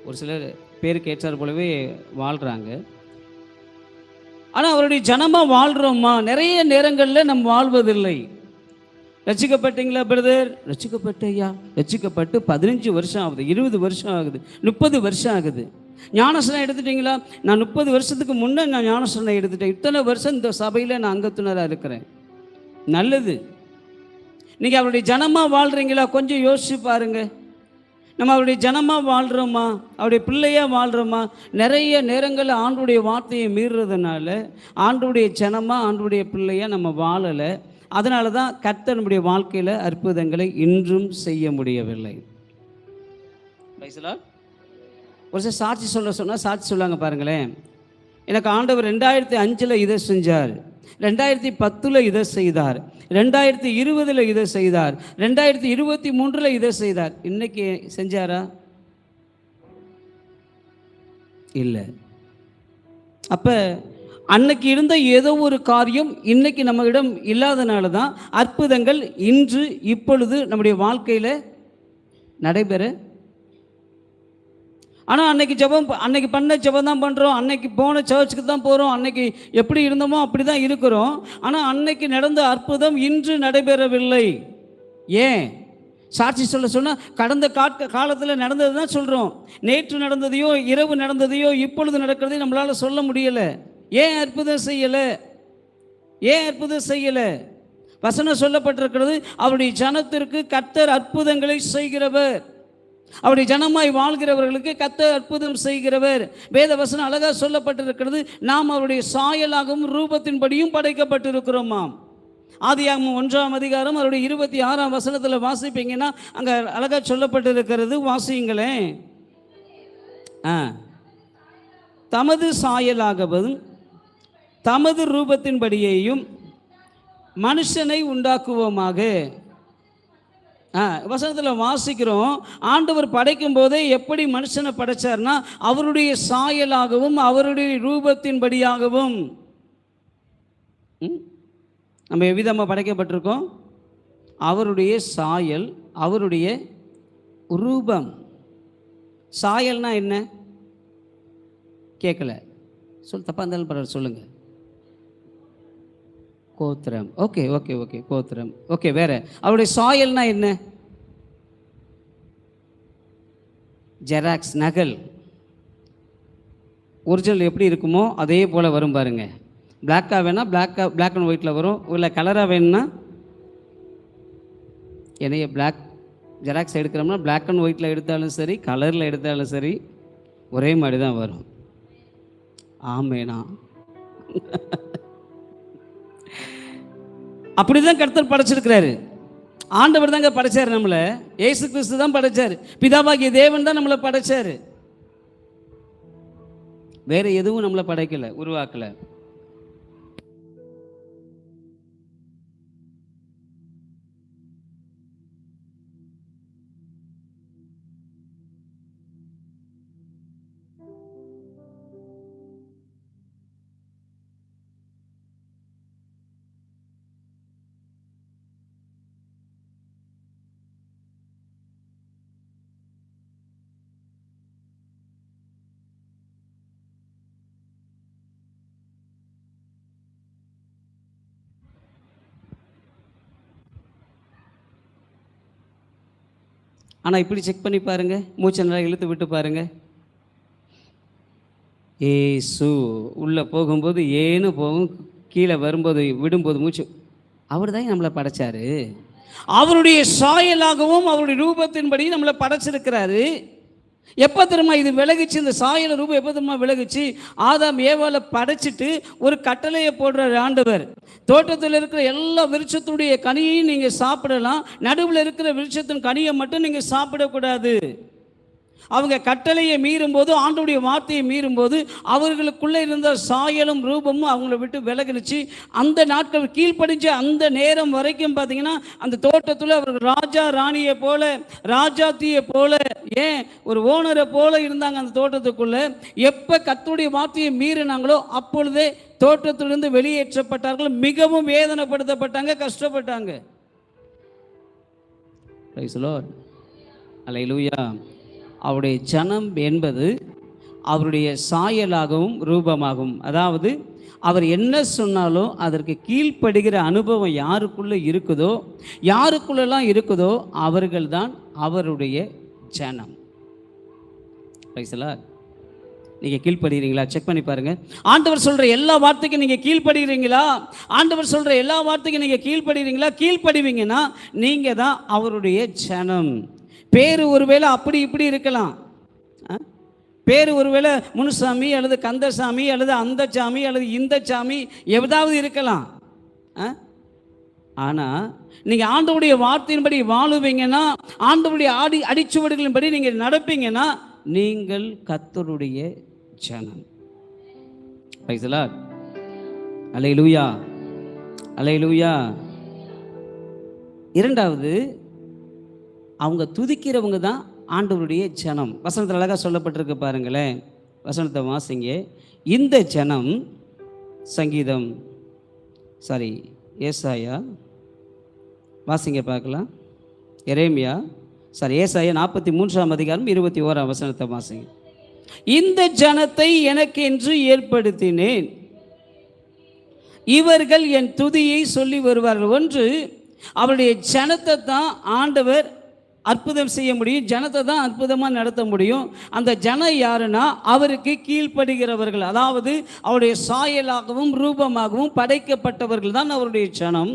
ஒரு சிலர் பேருக்கு ஏற்றார் போலவே வாழ்கிறாங்க. ஆனால் அவருடைய ஜனமாக வாழ்கிறோமா? நிறைய நேரங்களில் நம்ம வாழ்வதில்லை. ரட்சிக்கப்பட்டீங்களா பிரதர்? ரட்சிக்கப்பட்டையா? ரட்சிக்கப்பட்டு 15 வருஷம் ஆகுது, 20 வருஷம் ஆகுது, 30 வருஷம் ஆகுது. ஞானஸ்நானம் எடுத்துட்டீங்களா? நான் 30 வருஷத்துக்கு முன்னே நான் ஞானஸ்நானம் எடுத்துட்டேன். இத்தனை வருஷம் இந்த சபையில் நான் அங்கத்தினராக இருக்கிறேன். நல்லது. நீங்கள் அவருடைய ஜனமாக வாழ்கிறீங்களா? கொஞ்சம் யோசிச்சு பாருங்க. நம்ம அவருடைய ஜனமாக வாழ்கிறோமா? அவருடைய பிள்ளையாக வாழ்கிறோமா? நிறைய நேரங்களில் ஆண்டுடைய வார்த்தையை மீறுறதுனால ஆண்டுடைய ஜனமாக ஆண்டுடைய பிள்ளையாக நம்ம வாழலை. அதனால தான் கர்த்தர் நம்முடைய வாழ்க்கையில் அற்புதங்களை இன்றும் செய்ய முடியவில்லை. ஒரு சில சாட்சி சொன்னால் சாட்சி சொல்லுவாங்க பாருங்களேன். எனக்கு ஆண்டவர் 2005 இதை செஞ்சார், 2010 இதை செய்தார், 2020 இதை செய்தார், 2023 இதை செய்தார். இன்னைக்கு செஞ்சாரா? இல்லை. அப்போ அன்னைக்கு இருந்த ஏதோ ஒரு காரியம் இன்னைக்கு நம்மிடம் இல்லாதனால தான் அற்புதங்கள் இன்று இப்பொழுது நம்முடைய வாழ்க்கையில் நடைபெற. ஆனால் அன்னைக்கு பண்ண ஜெபம் தான் பண்ணுறோம், அன்னைக்கு போன சர்ச்சுக்கு தான் போகிறோம், அன்னைக்கு எப்படி இருந்தோமோ அப்படி தான் இருக்கிறோம். ஆனால் அன்னைக்கு நடந்த அற்புதம் இன்று நடைபெறவில்லை. ஏன்? சாட்சி சொன்னால் கடந்த காலத்தில் நடந்தது தான் சொல்கிறோம். நேற்று நடந்ததையோ இரவு நடந்ததையோ இப்பொழுது நடக்கிறதையும் நம்மளால் சொல்ல முடியலை. ஏன் அற்புதம் செய்யலை? ஏன் அற்புதம் செய்யலை? வசனம் சொல்லப்பட்டிருக்கிறது, அவருடைய ஜனத்திற்கு கர்த்தர் அற்புதங்களை செய்கிறவர். அவருடைய ஜனமாய் வாழ்கிறவர்களுக்கு கர்த்தர் அற்புதம் செய்கிறவர். வேத வசனம் அழகாக சொல்லப்பட்டிருக்கிறது, நாம் அவருடைய சாயலாகவும் ரூபத்தின்படியும் படைக்கப்பட்டிருக்கிறோமாம். ஆதியாகமம் 1 அவருடைய 26 வாசிப்பீங்கன்னா அங்கே அழகாக சொல்லப்பட்டிருக்கிறது. வாசியுங்களேன். தமது சாயலாகவும் தமது ரூபத்தின்படியேயும் மனுஷனை உண்டாக்குவோமாக. வசனத்தில் வாசிக்கிறோம், ஆண்டவர் படைக்கும் போதே எப்படி மனுஷனை படைச்சார்னா அவருடைய சாயலாகவும் அவருடைய ரூபத்தின்படியாகவும். நம்ம எவ்விதமாக படைக்கப்பட்டிருக்கோம்? அவருடைய சாயல், அவருடைய ரூபம். சாயல்னா என்ன? கேட்கல, தப்பா இருந்தாலும் பரவாயில்ல, சொல்லுங்க. கோத்திரம். ஓகே ஓகே ஓகே, கோத்திரம். ஓகே, வேற? அவருடைய சாயல்னா என்ன? ஜெராக்ஸ், நகல். ஒரிஜினல் எப்படி இருக்குமோ அதே போல் வரும் பாருங்க. பிளாக்காக வேணா பிளாக் அண்ட் ஒயிட்டில் வரும், இல்லை கலராக வேணும்னா என்னைய பிளாக் ஜெராக்ஸ் எடுக்கிறோம்னா பிளாக் அண்ட் ஒயிட்டில் எடுத்தாலும் சரி, கலரில் எடுத்தாலும் சரி, ஒரே மாதிரி தான் வரும். ஆமேனா? அப்படிதான் கர்த்தர் படைச்சிருக்கிறாரு. ஆண்டவர் தாங்க படைச்சாரு நம்மளை. இயேசு கிறிஸ்து தான் படைச்சாரு. பிதாவாகிய தேவன் தான் நம்மளை படைச்சாரு. வேற எதுவும் நம்மளை படைக்கல, உருவாக்கல. ஆனால் இப்படி செக் பண்ணி பாருங்க, மூச்சை நல்லா இழுத்து விட்டு பாருங்க. ஏசு உள்ளே போகும்போது ஏன்னு போகும், கீழே வரும்போது விடும்போது மூச்சு. அவர் தான் நம்மளை படைச்சாரு. அவருடைய சாயலாகவும் அவருடைய ரூபத்தின்படி நம்மளை படைச்சிருக்கிறாரு. எப்போ தெரியுமா இது விலகுச்சு? இந்த சாயல ரூபம் எப்போ தெரியுமா விலகுச்சு? ஆதாம் ஏவாளை படைச்சிட்டு ஒரு கட்டளையை போடுறார் ஆண்டவர். தோட்டத்தில் இருக்கிற எல்லா விருட்சத்துடைய கனியையும் நீங்கள் சாப்பிடலாம், நடுவில் இருக்கிற விருட்சத்தின் கனியை மட்டும் நீங்கள் சாப்பிடக்கூடாது. அவங்க கட்டளையை மீறும்போது, ஆண்டவருடைய வார்த்தையை மீறும்போது அவர்களுக்குள்ளே இருந்த சாயலும் ரூபமும் அவங்கள விட்டு விலகிடுச்சு. அந்த நாட்கள் கீழ்ப்படிஞ்ச அந்த நேரம் வரைக்கும் பார்த்தீங்கன்னா அந்த தோட்டத்தில் அவர்கள் ராஜா ராணியை போல, ராஜாத்தியை போல, ஏன் ஒரு ஓனரை போல இருந்தாங்க அந்த தோட்டத்துக்குள்ள. எப்போ கர்த்தருடைய வார்த்தையை மீறினாங்களோ அப்பொழுதே தோட்டத்திலிருந்து வெளியேற்றப்பட்டார்கள். மிகவும் வேதனைப்படுத்தப்பட்டாங்க, கஷ்டப்பட்டாங்க. Praise the Lord. அல்லேலூயா. அவருடைய ஜனம் என்பது அவருடைய சாயலாகவும் ரூபமாகவும், அதாவது அவர் என்ன சொன்னாலும் அதற்கு கீழ்ப்படுகிற அனுபவம் யாருக்குள்ளே இருக்குதோ, யாருக்குள்ளெல்லாம் இருக்குதோ அவர்கள்தான் அவருடைய ஜனம். நீங்கள் கீழ்ப்படுகிறீங்களா? செக் பண்ணி பாருங்க. ஆண்டவர் சொல்கிற எல்லா வார்த்தைக்கும் நீங்கள் கீழ்ப்படுகிறீங்களா? ஆண்டவர் சொல்கிற எல்லா வார்த்தைக்கும் நீங்கள் கீழ்ப்படுகிறீங்களா? கீழ்ப்படுவீங்கன்னா நீங்கள் தான் அவருடைய ஜனம். பேர் ஒருவேளை அப்படி இப்படி இருக்கலாம். பேர் ஒருவேளை முனுசாமி அல்லது கந்தசாமி அல்லது அந்த சாமி அல்லது இந்த சாமி எதாவது இருக்கலாம். ஆனால் நீங்கள் ஆண்டவருடைய வார்த்தையின்படி வாழுவீங்கன்னா, ஆண்டவருடைய அடிச்சுவடுகளின்படி நீங்கள் நடப்பீங்கன்னா நீங்கள் கர்த்தருடைய ஜனம். Praise the Lord. அல்லேலூயா, அல்லேலூயா. இரண்டாவது, அவங்க துதிக்கிறவங்க தான் ஆண்டவருடைய ஜனம். வசனத்தில் அழகாக சொல்லப்பட்டிருக்கு பாருங்களேன். வசனத்தை வாசிங்க. இந்த ஜனம், சங்கீதம் ஏசாயா வாசிங்க பார்க்கலாம். எரேமியா ஏசாயா 43ஆம் அதிகாரம் 21ஆம் வசனத்தை வாசிங்க. இந்த ஜனத்தை எனக்கு என்று ஏற்படுத்தினேன், இவர்கள் என் துதியை சொல்லி வருவார்கள். ஒன்று, அவருடைய ஜனத்தை தான் ஆண்டவர் அற்புதம் செய்ய முடியும், ஜனத்தை தான் அற்புதமாக நடத்த முடியும். அந்த ஜனம் யாருன்னா அவருக்கு கீழ்ப்படுகிறவர்கள், அதாவது அவருடைய சாயலாகவும் ரூபமாகவும் படைக்கப்பட்டவர்கள் தான் அவருடைய ஜனம்.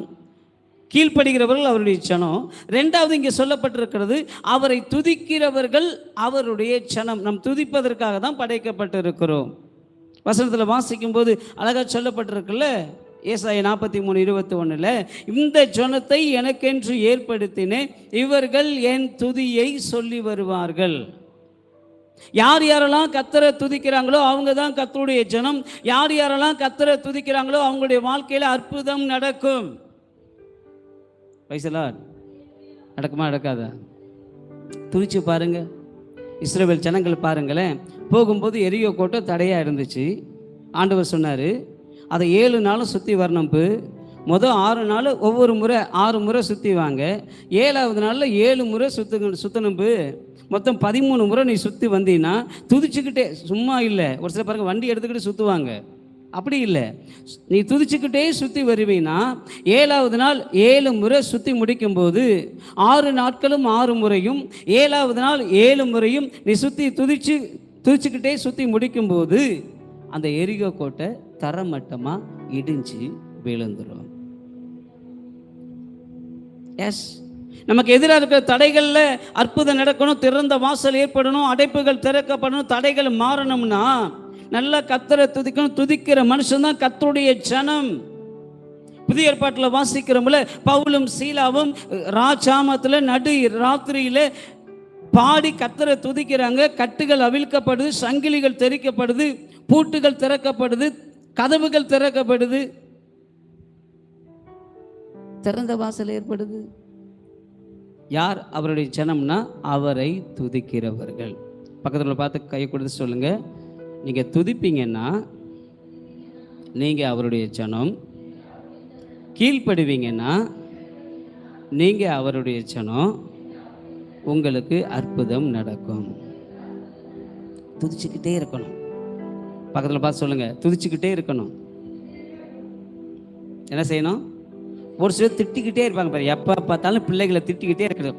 கீழ்ப்படுகிறவர்கள் அவருடைய ஜனம். ரெண்டாவது இங்கே சொல்லப்பட்டிருக்கிறது, அவரை துதிக்கிறவர்கள் அவருடைய ஜனம். நம் துதிப்பதற்காக தான் படைக்கப்பட்டிருக்கிறோம். வசனத்தில் வாசிக்கும் போது அழகாக சொல்லப்பட்டிருக்குல்ல, ஏசாயா 43:21, இந்த ஜனத்தை எனக்கென்று ஏற்படுத்தினேன், இவர்கள் என் துதியை சொல்லி வருவார்கள். யார் யாரெல்லாம் கர்த்தரை துதிக்கிறாங்களோ அவங்க தான் கர்த்தருடைய ஜனம். யார் யாரெல்லாம் கர்த்தரை துதிக்கிறாங்களோ அவங்களுடைய வாழ்க்கையில் அற்புதம் நடக்கும். நடக்குமா நடக்காதா? துதிச்சு பாருங்க. இஸ்ரவேல் ஜனங்கள் பாருங்களேன், போகும்போது எரியோ கோட்டை தடையாக இருந்துச்சு. ஆண்டவர் சொன்னார், அதை 7 நாளும் சுற்றி வரணும். மொதல் 6 நாள் ஒவ்வொரு முறை 6 முறை சுற்றி வாங்க, 7ஆவது நாளில் 7 முறை சுற்றணும். மொத்தம் 13 முறை நீ சுற்றி வந்தீங்கன்னா துதிச்சுக்கிட்டே, சும்மா இல்லை. ஒரு சில பாருங்க வண்டி எடுத்துக்கிட்டு சுற்றுவாங்க, அப்படி இல்லை. நீ துதிச்சுக்கிட்டே சுற்றி வருவீன்னா 7ஆவது நாள் 7 முறை சுற்றி முடிக்கும்போது 6 நாட்களும் 6 முறையும் 7ஆவது நாள் 7 முறையும் நீ துதிச்சுக்கிட்டே சுற்றி முடிக்கும்போது அந்த எரிகோ கோட்டை தரமட்டமாக இடிஞ்சு விழுந்துடும். எஸ், நமக்கு எதிராக இருக்கிற தடைகளில் அற்புதம் நடக்கணும், திறந்த வாசல் ஏற்படணும், அடைப்புகள் திறக்கப்படணும், தடைகள் மாறணும்னா நல்லா கர்த்தரை துதிக்கணும். துதிக்கிற மனுஷன் தான் கர்த்தருடைய ஜனம். புதிய ஏற்பாட்டில் வாசிக்கிறோம்ல, பவுலும் சீலாவும் ராஜாமத்தில் நடு ராத்திரியில் பாடி கர்த்தரை துதிக்கிறாங்க. கட்டுகள் அவிழ்க்கப்படுது, சங்கிலிகள் தெரிக்கப்படுது, பூட்டுகள் திறக்கப்படுது, கதவுகள் திறக்கப்படுது, திறந்த வாசல் ஏற்படுது. யார் அவருடைய ஜனம்னா அவரை துதிக்கிறவர்கள். பக்கத்தில் பார்த்து கை கொடுத்து சொல்லுங்க, நீங்கள் துதிப்பீங்கன்னா நீங்கள் அவருடைய ஜனம், கீழ்ப்படுவீங்கன்னா நீங்கள் அவருடைய ஜனம், உங்களுக்கு அற்புதம் நடக்கும். துதிச்சுக்கிட்டே இருக்கணும். பக்கத்தில் பார்த்து சொல்லுங்கள், துதிச்சுக்கிட்டே இருக்கணும். என்ன செய்யணும்? ஒரு சிலர் திட்டிக்கிட்டே இருப்பாங்க பாரு, எப்போ பார்த்தாலும் பிள்ளைகளை திட்டிக்கிட்டே இருக்கிறது,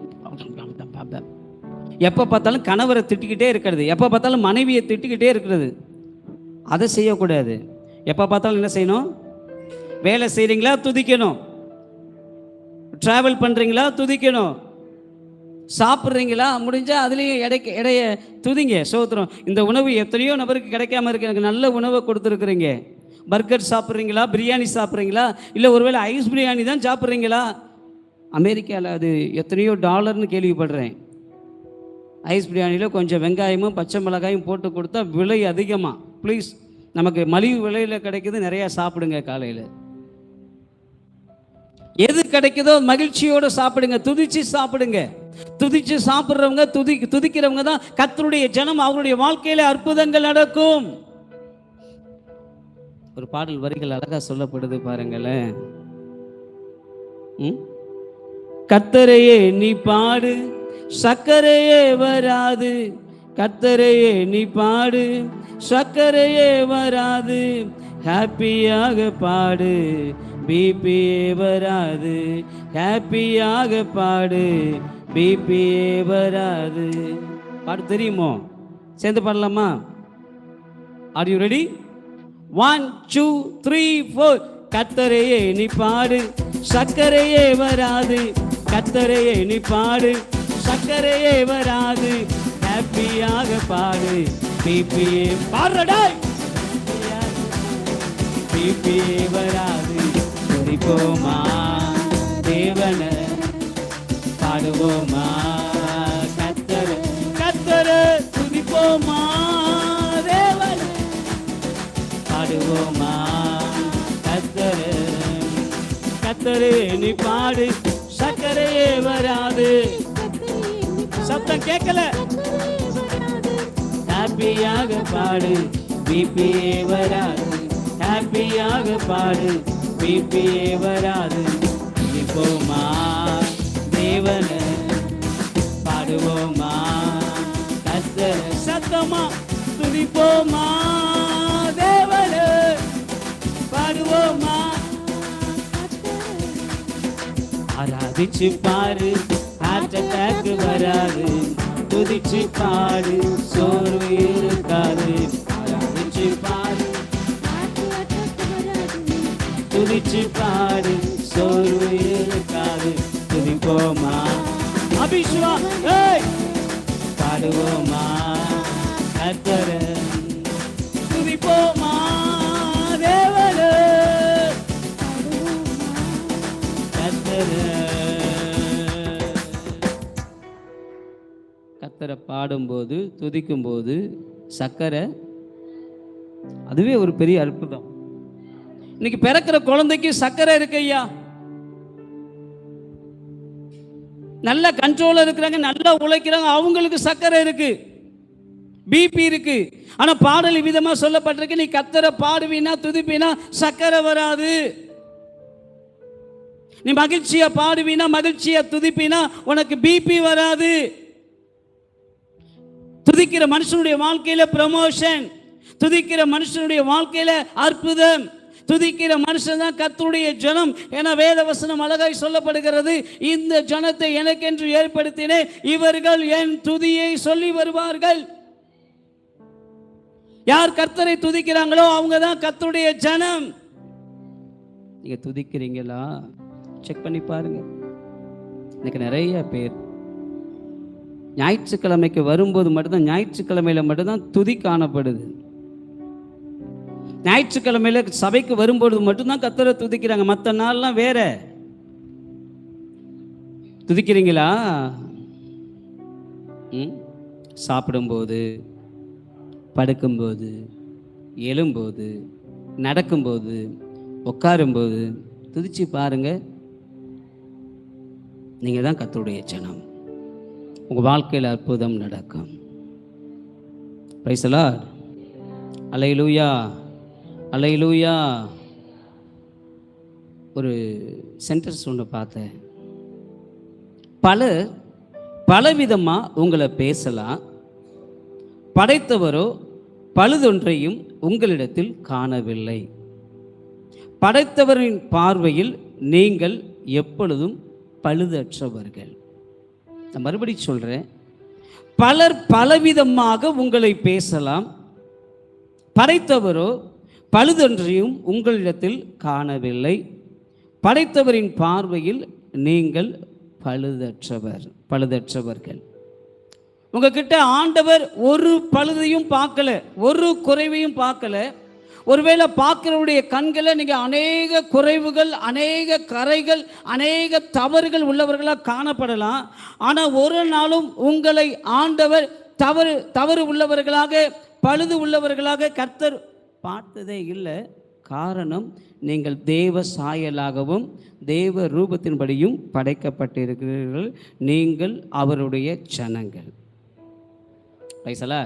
எப்போ பார்த்தாலும் கணவரை திட்டிக்கிட்டே இருக்கிறது, எப்போ பார்த்தாலும் மனைவியை திட்டிக்கிட்டே இருக்கிறது. அதை செய்யக்கூடாது. எப்போ பார்த்தாலும் என்ன செய்யணும்? வேலை செய்கிறீங்களா துதிக்கணும், ட்ராவல் பண்ணுறீங்களா துதிக்கணும், சாப்பிட்றீங்களா முடிஞ்சால் அதுலேயும் இடைய துதிங்க, சோத்திரம். இந்த உணவு எத்தனையோ நபருக்கு கிடைக்காம இருக்கு, எனக்கு நல்ல உணவை கொடுத்துருக்குறீங்க. பர்கர் சாப்பிட்றீங்களா, பிரியாணி சாப்பிட்றீங்களா, இல்லை ஒருவேளை ஐஸ் பிரியாணி தான் சாப்பிட்றீங்களா? அமெரிக்காவில் அது எத்தனையோ டாலர்னு கேள்விப்படுறேன். ஐஸ் பிரியாணியில் கொஞ்சம் வெங்காயமும் பச்சை மிளகாயும் போட்டு கொடுத்தா விலை அதிகமாக. ப்ளீஸ், நமக்கு மலிவு விலையில் கிடைக்குது, நிறையா சாப்பிடுங்க. காலையில் எது கிடைக்குதோ மகிழ்ச்சியோடு சாப்பிடுங்க, துதிச்சு சாப்பிடுங்க. துதிச்சு சாப்பிட்றவங்க, துதிக்கிறவங்க தான் கர்த்தருடைய ஜனம். அவருடைய வாழ்க்கையில் அற்புதங்கள் நடக்கும். ஒரு பாடல் வரிகள் அழகா சொல்லப்படுது பாருங்களேன். கர்த்தரையே நீ பாடு, சர்க்கரையே வராது, கர்த்தரையே நீ பாடு. சர்க்கரையே வராது, ஹாப்பியாக பாடு. பிபியே வராது, ஹாப்பியாக பாடு. பிபியே வராது. பாட்டு தெரியுமோ? சேர்ந்து பாடலாமா? Are you ready? 1 2 3 4. கர்த்தரையே நீ பாடு, சர்க்கரையே வராது. கர்த்தரையே நீ பாடு, சர்க்கரையே வராது. ஹாப்பியாக பாடு. பிபியே பாடுறடா. பிபியே வராது. துதிப்போமா தேவன, பாடுவோமா கர்த்தர. கர்த்தர துதிப்போமா தேவன, பாடுவோமா கர்த்தர. கர்த்தரே நீ பாடு, சர்க்கரையே வராது. சத்தம் கேட்கல. ஹாப்பியாக பாடு. பிபியே வராது. ஹாப்பியாக பாடு. பிபியே வராது. துதிப்போமா தேவன, பாடுவோமா கர்த்தர. சத்தமா துதிப்போமா தேவன, பாடுவோமா. ஆராதிச்சு பாரு, ஹார்ட் அட்டாக் வராது. துதிச்சு பாடு, சோர்வு இருக்காது. ஆராதிச்சு பாரு, துதிச்சு பாடு, சோர்வு இருக்காது. துதிப்போமா அபிஷ்வா, பாடுவோமா கர்த்தர. துதிப்போமா தேவன, கர்த்தரை பாடும்போது துதிக்கும்போது சக்கரை, அதுவே ஒரு பெரிய அற்புதம். இன்னைக்கு பிறக்கிற குழந்தைக்கு சக்கரை இருக்கு ஐயா. நல்ல கண்ட்ரோல்ல இருக்கிறாங்க, நல்லா உழைக்கிறாங்க, அவங்களுக்கு சக்கரை இருக்கு, பிபி இருக்கு. ஆனா பாடல் விதமா சொல்லப்பட்டிருக்கு, நீ கர்த்தரை பாடுவீனா துதிப்பீனா சக்கரை வராது. நீ மகிழ்ச்சியா பாடுவீனா மகிழ்ச்சியா துதிப்பீனா உனக்கு பிபி வராது. துதிக்கிற மனுஷனுடைய வாழ்க்கையில ப்ரமோஷன், துதிக்கிற மனுஷனுடைய வாழ்க்கையில அற்புதம். துதிக்கிற மனுஷன் தான் கர்த்தருடைய ஜனம். என வேத வசனம் அழகாய் சொல்லப்படுகிறது, இந்த ஜனத்தை எனக்கென்று ஏற்படுத்தினேன், இவர்கள் என் துதியை சொல்லி வருவார்கள். யார் கர்த்தரை துதிக்கிறாங்களோ அவங்க தான் கர்த்தருடைய ஜனம். நீங்க துதிக்கிறீங்களா? செக் பண்ணி பாருங்க. இன்னைக்கு நிறைய பேர் ஞாயிற்றுக்கிழமைக்கு வரும்போது மட்டும்தான், ஞாயிற்றுக்கிழமையில மட்டும்தான் துதி காணப்படுது. ஞாயிற்றுக்கிழமையில சபைக்கு வரும்போது மட்டும்தான் கர்த்தரை துதிக்கிறாங்க, மற்ற நாள்லாம் வேற. துதிக்கிறீங்களா? சாப்பிடும்போது, படுக்கும்போது, எழும்போது, நடக்கும்போது, உட்காரும்போது துதிச்சு பாருங்க. நீங்க தான் கர்த்தருடைய ஜனம். உங்க வாழ்க்கையில் அற்புதம் நடக்கும். Praise the Lord. அல்லேலூயா, அல்லேலூயா. ஒரு சென்டென்ஸ் ஒன்று பார்த்தேன். பலர் பலவிதமாக உங்களை பேசலாம், படைத்தவரோ பழுதொன்றையும் உங்களிடத்தில் காணவில்லை. படைத்தவரின் பார்வையில் நீங்கள் எப்பொழுதும் பழுதற்றவர்கள். நான் மறுபடி சொல்கிறேன், பலர் பலவிதமாக உங்களை பேசலாம், படைத்தவரோ பழுதொன்றையும் உங்களிடத்தில் காணவில்லை. படைத்தவரின் பார்வையில் நீங்கள் பழுதற்றவர்கள். உங்ககிட்ட ஆண்டவர் ஒரு பழுதையும் பார்க்கல, ஒரு குறைவையும் பார்க்கல. ஒருவேளை பார்க்கிறவருடைய கண்களை நீங்கள் அநேக குறைவுகள், அநேக கரைகள், அநேக தவறுகள் உள்ளவர்களாக காணப்படலாம். ஆனால் ஒரு நாளும் உங்களை ஆண்டவர் தவறு உள்ளவர்களாக, பழுது உள்ளவர்களாக கர்த்தர் பார்த்ததே இல்லை. காரணம், நீங்கள் தேவ சாயலாகவும் தேவ ரூபத்தின்படியும் படைக்கப்பட்டிருக்கிறீர்கள். நீங்கள் அவருடைய ஜனங்கள். பைசலா,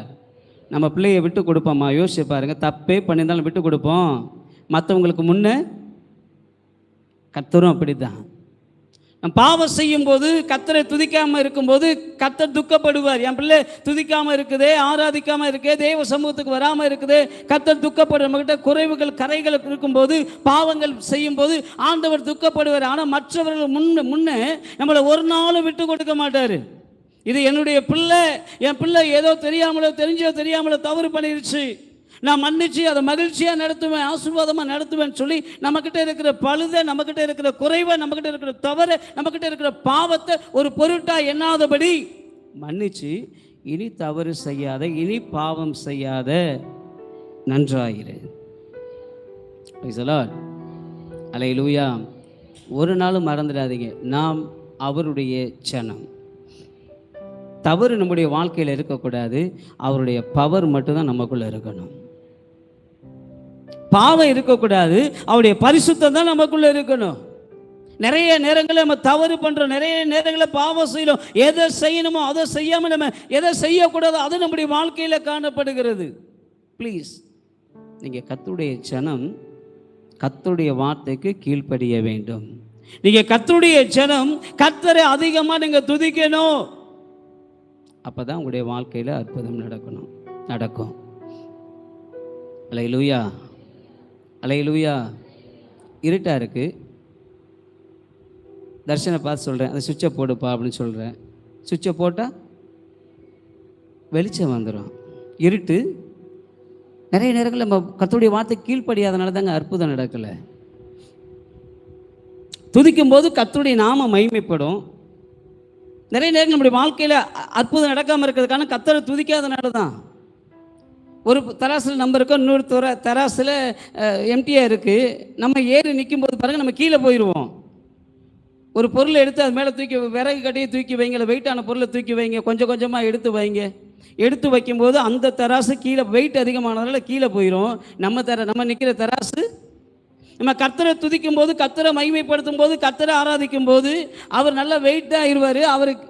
நம்ம பிள்ளையை விட்டு கொடுப்போம்மா? யோசிச்சு பாருங்க. தப்பே பண்ணியிருந்தாலும் விட்டு கொடுப்போம். மற்றவங்களுக்கு முன்ன கர்த்தரும் அப்படிதான். பாவம் செய்யும் போது கர்த்தரை துதிக்காமல் இருக்கும்போது கர்த்தர் துக்கப்படுவார். என் பிள்ளை துதிக்காமல் இருக்குதே, ஆராதிக்காமல் இருக்கே, தேவ சமூகத்துக்கு வராமல் இருக்குதே, கர்த்தர் துக்கப்படுவார். நம்மகிட்ட குறைவுகள் கரைகள் இருக்கும்போது, பாவங்கள் செய்யும் போது ஆண்டவர் துக்கப்படுவார். ஆனால் மற்றவர்கள் முன்னே நம்மளை ஒரு நாளும் விட்டு கொடுக்க மாட்டார். இது என்னுடைய பிள்ளை, என் பிள்ளை ஏதோ தெரியாமலோ தெரிஞ்சோ தெரியாமலோ தவறு பண்ணிருச்சு, நான் மன்னிச்சு அதை மகிழ்ச்சியாக நடத்துவேன், ஆசீர்வாதமாக நடத்துவேன்னு சொல்லி நம்மக்கிட்ட இருக்கிற பழுதை, நம்மக்கிட்ட இருக்கிற குறைவை, நம்மக்கிட்ட இருக்கிற தவறை, நம்மக்கிட்ட இருக்கிற பாவத்தை ஒரு பொருட்டாக எண்ணாதபடி மன்னிச்சு இனி தவறு செய்யாத, இனி பாவம் செய்யாத, நன்றாயிரு. அல்லேலூயா. ஒரு நாளும் மறந்துடாதீங்க, நாம் அவருடைய ஜனம். தவறு நம்முடைய வாழ்க்கையில் இருக்கக்கூடாது, அவருடைய பவர் மட்டும்தான் நமக்குள்ள இருக்கணும். பாவம் இருக்கக்கூடாது, அவருடைய பரிசுத்தம் தான் நமக்குள்ள இருக்கணும். நிறைய நேரங்களில் நம்ம தவறு பண்ணுறோம், நிறைய நேரங்களில் பாவம் செய்யணும். எதை செய்யணுமோ அதை செய்யாமல் நம்ம எதை செய்யக்கூடாதோ அது நம்முடைய வாழ்க்கையில் காணப்படுகிறது. ப்ளீஸ், நீங்கள் கர்த்தருடைய ஜனம், கர்த்தருடைய வார்த்தைக்கு கீழ்ப்படிய வேண்டும். நீங்கள் கர்த்தருடைய ஜனம், கர்த்தரை அதிகமாக நீங்கள் துதிக்கணும். அப்போ தான் உங்களுடைய வாழ்க்கையில் அற்புதம் நடக்கும். அல்லேலூயா, அல்லேலூயா. இருட்டாக இருக்குது, தர்ஷனை பார்த்து சொல்கிறேன், அந்த சுவிட்சை போடுப்பா அப்படின்னு சொல்கிறேன். சுவிட்சை போட்டால் வெளிச்சம் வந்துடும். இருட்டு. நிறைய நேரங்களில் நம்ம கர்த்தருடைய வார்த்தை கீழ்ப்படியாதனால தாங்க அற்புதம் நடக்கலை. துதிக்கும் போது கர்த்தருடைய நாமம் மகிமைப்படும். நிறைய நேரம் நம்முடைய வாழ்க்கையில் அற்புதம் நடக்காமல் இருக்கிறதுக்கான கர்த்தரை துதிக்காதனால தான். ஒரு தராசில் நம்பர் இருக்கும், இன்னொரு தராசில் எம்டியாக இருக்குது. நம்ம ஏறி நிற்கும் போது பாருங்கள், நம்ம கீழே போயிடுவோம். ஒரு பொருளை எடுத்து அது மேலே தூக்கி, விறகு கட்டியை தூக்கி வைங்க, இல்லை வெயிட்டான பொருளை தூக்கி வைங்க, கொஞ்சம் கொஞ்சமாக எடுத்து வைங்க. எடுத்து வைக்கும்போது அந்த தராசு கீழே வெயிட் அதிகமானதால கீழே போயிடும். நம்ம நிற்கிற தராசு, நம்ம கர்த்தரை துதிக்கும் போது, கர்த்தரை மகிமைப்படுத்தும் போது, கர்த்தரை ஆராதிக்கும் போது அவர் நல்லா வெயிட்டாக ஆயிடுவார். அவருக்கு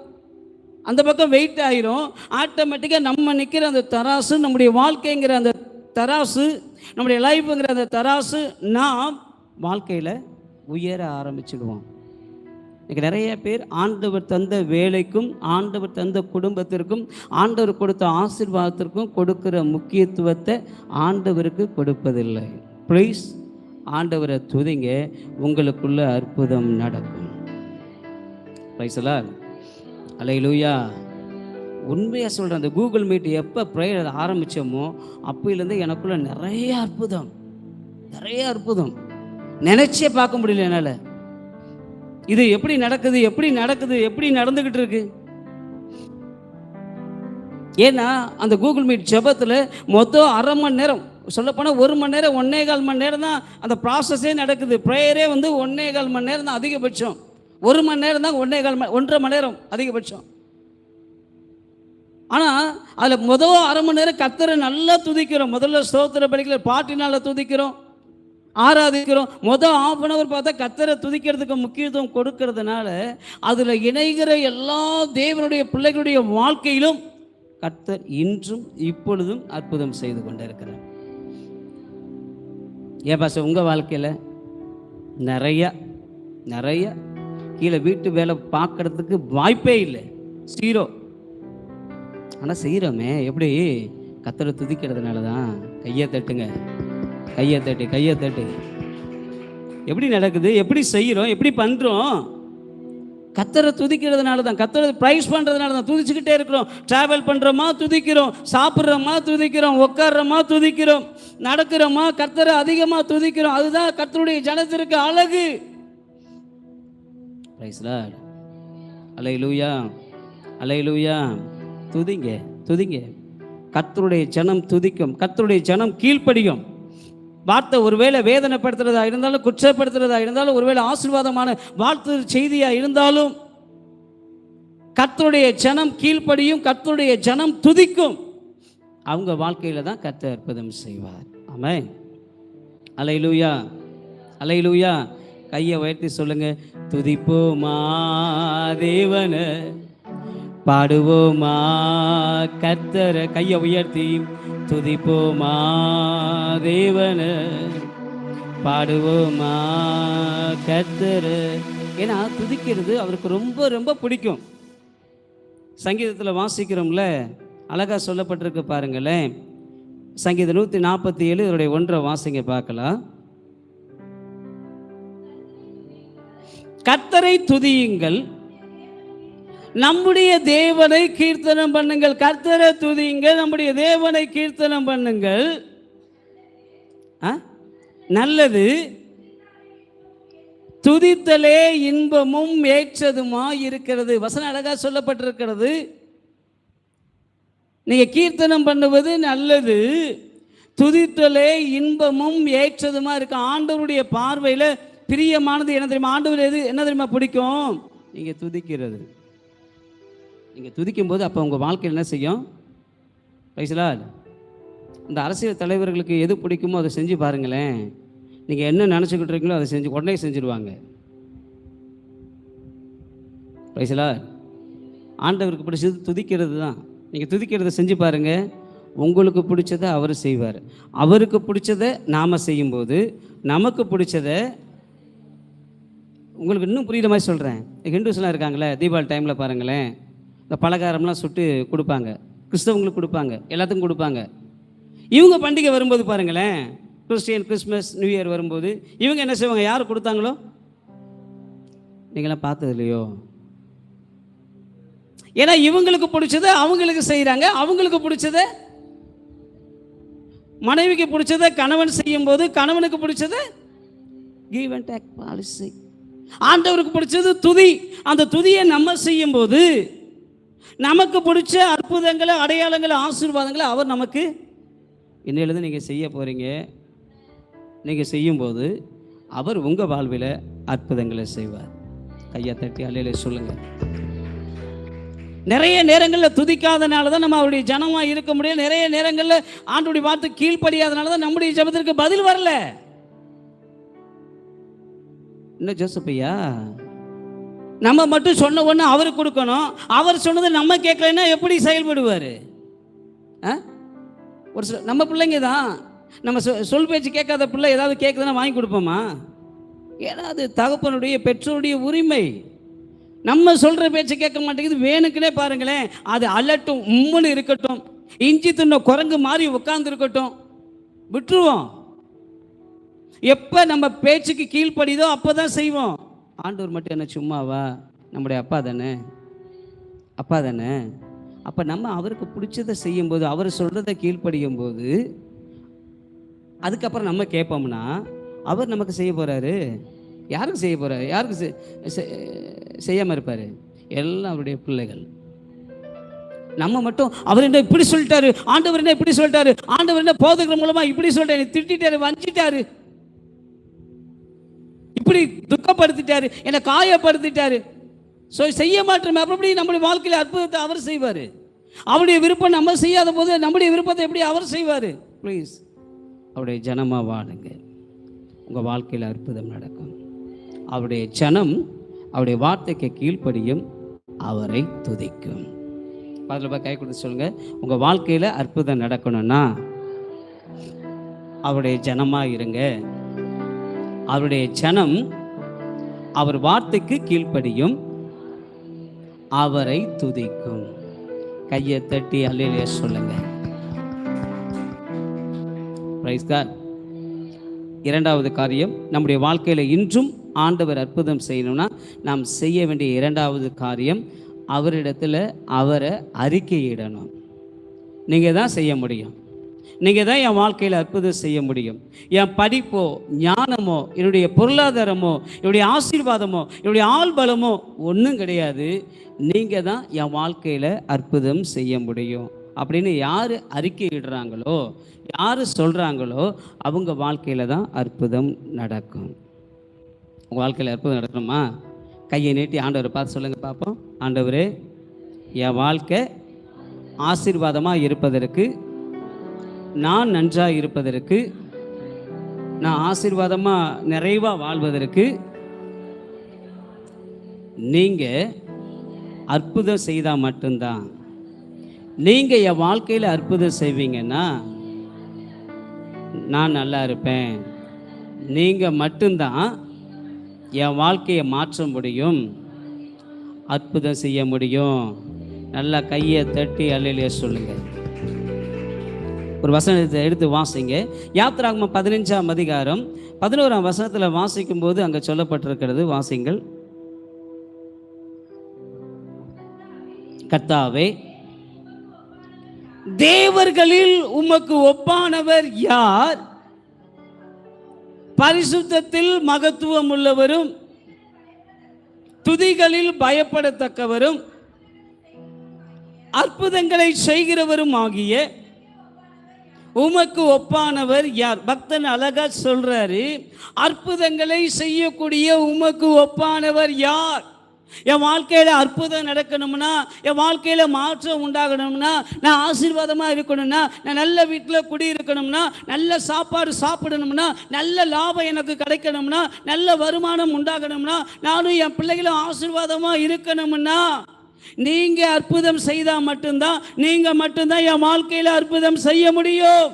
அந்த பக்கம் வெயிட் ஆயிரும். ஆட்டோமேட்டிக்காக நம்ம நிற்கிற அந்த தராசு, நம்முடைய வாழ்க்கைங்கிற அந்த தராசு, நம்முடைய லைஃப்புங்கிற அந்த தராசு, நாம் வாழ்க்கையில் உயர ஆரம்பிச்சிடுவோம். இன்றைக்கி நிறைய பேர் ஆண்டவர் தந்த வேலைக்கும், ஆண்டவர் தந்த குடும்பத்திற்கும், ஆண்டவர் கொடுத்த ஆசீர்வாதத்திற்கும் கொடுக்கிற முக்கியத்துவத்தை ஆண்டவருக்கு கொடுப்பதில்லை. ப்ளீஸ், ஆண்டவரை துதிங்க, உங்களுக்குள்ள அற்புதம் நடக்கும். Praise the Lord. அல்லேலூயா. உண்மையாக சொல்கிறேன், அந்த கூகுள் மீட் எப்போ ப்ரேயர் ஆரம்பித்தோமோ அப்போலேருந்து எனக்குள்ள நிறைய அற்புதம் நினச்சே பார்க்க முடியல என்னால். இது எப்படி நடந்துக்கிட்டு இருக்கு. ஏன்னா அந்த கூகுள் மீட் ஜெபத்தில் மொத்தம் அரை மணி நேரம், சொல்லப்போனால் 1 மணி நேரம், 1.25 மணி நேரம் தான் அந்த ப்ராசஸே நடக்குது. ப்ரேயரே 1.25 மணி நேரம் தான் அதிகபட்சம். 1 மணி நேரம் தான், 1.5 மணி நேரம் அதிகபட்சம். ஆனால் அதில் முதல் அரை மணி நேரம் கர்த்தரை நல்லா துதிக்கிறோம். முதல்ல ஸ்தோத்திர பலிக்கிற பாட்டினால் துதிக்கிறோம், ஆராதிக்கிறோம். முதல் 1/2 hour பார்த்தா கர்த்தரை துதிக்கிறதுக்கு முக்கியத்துவம் கொடுக்கறதுனால அதில் இணைகிற எல்லா தேவனுடைய பிள்ளைகளுடைய வாழ்க்கையிலும் கர்த்தர் இன்றும் இப்பொழுதும் அற்புதம் செய்து கொண்டே இருக்கிறார். ஏன் பாச உங்கள் வாழ்க்கையில் நிறைய கீழே வீட்டு வேலை பார்க்கறதுக்கு வாய்ப்பே இல்லை, 0. ஆனால் செய்கிறோமே எப்படி? கர்த்தரை துதிக்கிறதுனால தான். கையை தட்டுங்க, கையை தட்டு. எப்படி நடக்குது? எப்படி செய்கிறோம்? எப்படி பண்ணுறோம்? கர்த்தரை துதிக்கிறதுனால தான், கர்த்தரை ப்ரைஸ் பண்ணுறதுனால தான். துதிச்சுக்கிட்டே இருக்கிறோம். ட்ராவல் பண்ணுறோமா துதிக்கிறோம், சாப்பிட்றோமா துதிக்கிறோம், உட்காடுறோமா துதிக்கிறோம், நடக்கிறோமா கர்த்தரை அதிகமாக துதிக்கிறோம். அதுதான் கர்த்தருடைய ஜனத்திற்கு அழகு. Praise the Lord. அல்லேலூயா, அல்லேலூயா. துதிங்க. கர்த்தருடைய ஜனம் துதிக்கும், கர்த்தருடைய ஜனம் கீழ்ப்படியும். வார்த்தை ஒருவேளை வேதனைப்படுத்துறதா இருந்தாலும், குற்றப்படுத்துறதா இருந்தாலும், ஒருவேளை ஆசீர்வாதமான வாழ்த்து செய்தியா இருந்தாலும், கர்த்தருடைய ஜனம் கீழ்ப்படியும், கர்த்தருடைய ஜனம் துதிக்கும். அவங்க வாழ்க்கையில தான் கர்த்தர் அற்புதம் செய்வார். ஆமென். அல்லேலூயா, அல்லேலூயா. கையை உயர்த்தி சொல்லுங்க, துதிப்போமா தேவனை, பாடுவோமா கர்த்தரை. கையை உயர்த்தி துதிப்போமா தேவனை, பாடுவோமா கர்த்தரை. ஏன்னா துதிக்கிறது அவருக்கு ரொம்ப ரொம்ப பிடிக்கும். சங்கீதத்தில் வாசிக்கிறோம்ல, அழகாக சொல்லப்பட்டிருக்கு பாருங்களேன். சங்கீதம் 147 இதனுடைய 1 வாசிங்க பார்க்கலாம். கர்த்தரை துதியுங்கள், நம்முடைய தேவனை கீர்த்தனம் பண்ணுங்கள். கர்த்தரை துதியுங்கள், நம்முடைய தேவனை கீர்த்தனம் பண்ணுங்கள். நல்லது, துதித்தலே இன்பமும் ஏற்றதுமா இருக்கிறது. வசனம் அழகா சொல்லப்பட்டிருக்கிறது. நீங்க கீர்த்தனம் பண்ணுவது நல்லது, துதித்தலே இன்பமும் ஏற்றதுமா இருக்கு. ஆண்டவருடைய பார்வையில பிரியமானது என்ன தெரியுமா? ஆண்டவர் என்ன தெரியுமா பிடிக்கும்? நீங்க துதிக்கிறது. நீங்க துதிக்கும் போது அப்போ உங்க வாழ்க்கையில் என்ன செய்யும்? பைசலா இந்த அரசியல் தலைவர்களுக்கு எது பிடிக்குமோ அதை செஞ்சு பாருங்களேன். நீங்க என்ன நினைச்சுக்கிட்டு இருக்கீங்களோ அதை செஞ்சு உடனே செஞ்சிருவாங்க. பைசலா ஆண்டவருக்கு பிடிச்சது துதிக்கிறது தான். நீங்க துதிக்கிறத செஞ்சு பாருங்க, உங்களுக்கு பிடிச்சதை அவர் செய்வார். அவருக்கு பிடிச்சதை நாம செய்யும்போது நமக்கு பிடிச்சதை, உங்களுக்கு இன்னும் புரியுற மாதிரி சொல்கிறேன். ஹிந்துஸ்லாம் இருக்காங்களே, தீபாவளி டைமில் பாருங்களேன், இந்த பலகாரம்லாம் சுட்டு கொடுப்பாங்க. கிறிஸ்தவங்களுக்கு கொடுப்பாங்க, எல்லாத்துக்கும் கொடுப்பாங்க. இவங்க பண்டிகை வரும்போது பாருங்களேன், கிறிஸ்மஸ் நியூ இயர் வரும்போது இவங்க என்ன செய்வாங்க? யார் கொடுத்தாங்களோ நீங்களாம் பார்த்தது இல்லையோ? ஏன்னா இவங்களுக்கு பிடிச்சதை அவங்களுக்கு செய்கிறாங்க. அவங்களுக்கு பிடிச்சதை, மனைவிக்கு பிடிச்சதை கணவன் செய்யும் போது கணவனுக்கு பிடிச்சதை கிவ் அண்ட் டேக் பாலிசி. ஆண்டவருக்கு பிடிச்சது துதி. அந்த துதியை நம்ம செய்யும் போது நமக்கு பிடிச்ச அற்புதங்களை, அடையாளங்களை, ஆசீர்வாதங்களை அவர் நமக்கு இன்னையிலிருந்து நீங்கள் செய்ய போகிறீங்க. நீங்கள் செய்யும்போது அவர் உங்கள் வாழ்வில் அற்புதங்களை செய்வார். கையை தட்டி அல்லையில சொல்லுங்கள். நிறைய நேரங்களில் துதிக்காதனால தான் நம்ம அவருடைய ஜனமாக இருக்க முடியும். நிறைய நேரங்களில் ஆண்டவருடைய வார்த்தை கீழ்ப்படியாதனால தான் நம்முடைய ஜெபத்திற்கு பதில் வரல. என்ன ஜோசப்பையா, நம்ம மட்டும் சொன்ன ஒன்று அவருக்கு கொடுக்கணும், அவர் சொன்னது நம்ம கேட்கலன்னா எப்படி செயல்படுவார்? ஒரு சில நம்ம பிள்ளைங்க தான், நம்ம சொல் பேச்சு கேட்காத பிள்ளை ஏதாவது கேட்குதுன்னா வாங்கி கொடுப்போமா? ஏன்னா அது தகப்பனுடைய பெற்றோருடைய உரிமை. நம்ம சொல்கிற பேச்சு கேட்க மாட்டேங்குது, வேணுக்குனே பாருங்களேன், அது அலட்டும், உம்முன்னு இருக்கட்டும், இஞ்சி தின்ன குரங்கு மாதிரி உட்கார்ந்து இருக்கட்டும், விட்டுருவோம். எப்போ நம்ம பேச்சுக்கு கீழ்ப்படிதோ அப்போ தான் செய்வோம். ஆண்டவர் மட்டும் என்ன சும்மாவா? நம்முடைய அப்பா தானே, அப்பா தானே. அப்போ நம்ம அவருக்கு பிடிச்சதை செய்யும்போது, அவர் சொல்கிறத கீழ்ப்படியும் போது, அதுக்கப்புறம் நம்ம கேட்போம்னா அவர் நமக்கு செய்ய போகிறாரு. யாருக்கு செய்ய போகிறாரு? யாருக்கு செய்யாமல் இருப்பார்? எல்லாம் அவருடைய பிள்ளைகள். நம்ம மட்டும் அவர் என்ன இப்படி சொல்லிட்டாரு, ஆண்டவர் என்ன இப்படி சொல்லிட்டாரு, ஆண்டவர் என்ன போதகர் மூலமா இப்படி சொல்லிட்டாரு, திட்டாரு, வஞ்சிட்டாரு, இப்படி துக்கப்படுத்திட்டாரு, என்னை காயப்படுத்திட்டாரு, செய்ய மாட்டோம். அப்படி நம்முடைய வாழ்க்கையில் அற்புதத்தை அவர் செய்வார். அவருடைய விருப்பம் நம்ம செய்யாத போது நம்முடைய விருப்பத்தை எப்படி அவர் செய்வார்? ப்ளீஸ் அவருடைய ஜனமாக வாழுங்க, உங்கள் வாழ்க்கையில் அற்புதம் நடக்கும். அவருடைய ஜனம் அவருடைய வார்த்தைக்கு கீழ்ப்படியும், அவரை துதிக்கும். அதில் போய் கை கொடுத்து சொல்லுங்க, உங்கள் வாழ்க்கையில் அற்புதம் நடக்கணும்னா அவருடைய ஜனமாக இருங்க. அவருடைய ஜனம் அவர் வார்த்தைக்கு கீழ்ப்படியும், அவரை துதிக்கும். கையை தட்டி அல்லேலூயா சொல்லுங்க. Praise God. இரண்டாவது காரியம், நம்முடைய வாழ்க்கையில் இன்றும் ஆண்டவர் அற்புதம் செய்யணும்னா நாம் செய்ய வேண்டிய இரண்டாவது காரியம், அவரிடத்தில் அவரை அறிக்கையிடணும். நீங்கள் தான் செய்ய முடியும். நீங்கள் தான் என் வாழ்க்கையில் அற்புதம் செய்ய முடியும். என் படிப்போ, ஞானமோ, என்னுடைய பொருளாதாரமோ, என்னுடைய ஆசீர்வாதமோ, என்னுடைய ஆள்பலமோ ஒன்றும் கிடையாது. நீங்கள் தான் என் வாழ்க்கையில் அற்புதம் செய்ய முடியும் அப்படின்னு யார் அறிக்கையிடுறாங்களோ, யார் சொல்கிறாங்களோ அவங்க வாழ்க்கையில் தான் அற்புதம் நடக்கும். உங்கள் வாழ்க்கையில் அற்புதம் நடக்கணுமா? கையை நீட்டி ஆண்டவரை பார்த்து சொல்லுங்கள் பார்ப்போம். ஆண்டவரே, என் வாழ்க்கை ஆசீர்வாதமாக இருப்பதற்கு, நான் நன்றாக இருப்பதற்கு, நான் ஆசீர்வாதமாக நிறைவாக வாழ்வதற்கு நீங்கள் அற்புதம் செய்தால் மட்டும்தான். நீங்கள் என் வாழ்க்கையில் அற்புதம் செய்வீங்கன்னா நான் நல்லா இருப்பேன். நீங்கள் மட்டும்தான் என் வாழ்க்கையை மாற்ற முடியும், அற்புதம் செய்ய முடியும். நல்லா கையை தட்டி அல்லேலூயா சொல்லுங்க. ஒரு வசனத்தை எடுத்து வாசிங்க. யாத்திராகமம் 15ஆம் அதிகாரம் 11ஆம் வசனத்தில் வாசிக்கும் போது அங்கே சொல்லப்பட்டிருக்கிறது, வாசிங்கள். கர்த்தாவே, தேவர்களில் உமக்கு ஒப்பானவர் யார்? பரிசுத்தத்தில் மகத்துவம் உள்ளவரும், துதிகளில் பயப்படத்தக்கவரும், அற்புதங்களை செய்கிறவரும் ஆகிய உமக்கு ஒப்பானவர் யார்? பக்தன் அழகா சொல்றாரு, அற்புதங்களை செய்யக்கூடிய உமக்கு ஒப்பானவர் யார்? என் வாழ்க்கையில் அற்புதம் நடக்கணும்னா, என் வாழ்க்கையில் மாற்றம் உண்டாகணும்னா, நான் ஆசீர்வாதமாக இருக்கணும்னா, நான் நல்ல வீட்டில் குடியிருக்கணும்னா, நல்ல சாப்பாடு சாப்பிடணும்னா, நல்ல லாபம் எனக்கு கிடைக்கணும்னா, நல்ல வருமானம் உண்டாகணும்னா, நானும் என் பிள்ளைகளும் ஆசீர்வாதமாக இருக்கணும்னா, நீங்கள் அற்புதம் செய்தால் மட்டும்தான், நீங்கள் மட்டும்தான் என் வாழ்க்கையில் அற்புதம் செய்ய முடியும்.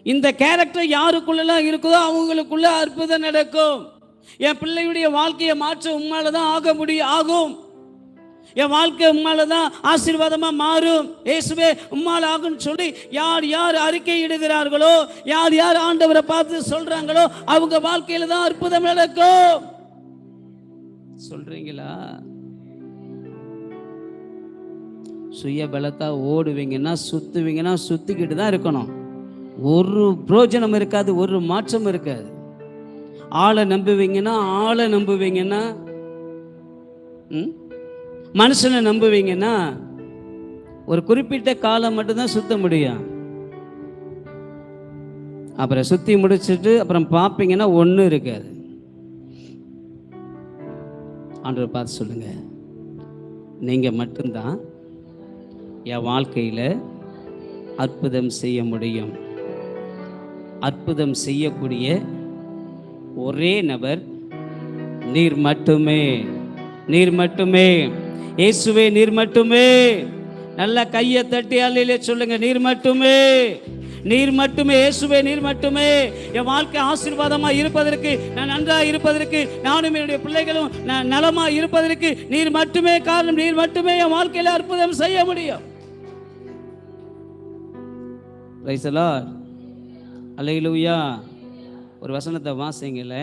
இந்த கேரக்டர் யாருக்குள்ளெல்லாம் இருக்குதோ அவங்களுக்குள்ள அற்புதம் நடக்கும். என் பிள்ளையுடைய வாழ்க்கையை மாற்ற உம்மால தான் ஆகும். என் வாழ்க்கை உம்மால தான் ஆசீர்வாதமாக மாறும். இயேசுவே உம்மால ஆகும்னு சொல்லி யார் யார் அறிக்கை இடுகிறார்களோ, யார் யார் ஆண்டவரை பார்த்து சொல்றாங்களோ அவங்க வாழ்க்கையில தான் அற்புதம் நடக்கும். சொல்றீங்களா? சுய பலத்தா ஓடுவீங்கன்னா, சுத்துவீங்கன்னா சுத்திக்கிட்டு தான் இருக்கணும். ஒரு பிரயோஜனம் இருக்காது, ஒரு மாற்றம் இருக்காது. ஆளை நம்புவீங்கன்னா மனுஷனை நம்புவீங்கன்னா ஒரு குறிப்பிட்ட காலம் மட்டும்தான் சுத்த முடியும். அப்புறம் சுத்தி முடிச்சுட்டு அப்புறம் பார்ப்பீங்கன்னா ஒன்றும் இருக்காது. ஆண்டவர் பார்த்து சொல்லுங்க, நீங்க மட்டும்தான் என் வாழ்க்கையில் அற்புதம் செய்ய முடியும். அற்புதம் செய்யக்கூடிய ஒரே நபர் நீர் மட்டுமே. இயேசுவே நீர் மட்டுமே. நல்ல கையை தட்டி அல்லேலூயா சொல்லுங்க. நீர் மட்டுமே, இயேசுவே நீர் மட்டுமே. என் வாழ்க்கை ஆசீர்வாதமாக இருப்பதற்கு, நான் நன்றாக இருப்பதற்கு, நானும் என்னுடைய பிள்ளைகளும் நான் நலமாக இருப்பதற்கு நீர் மட்டுமே காரணம். நீர் மட்டுமே என் வாழ்க்கையில் அற்புதம் செய்ய முடியும். Praise the Lord. அல்லேலூயா. ஒரு வசனத்தை வாசிங்கள.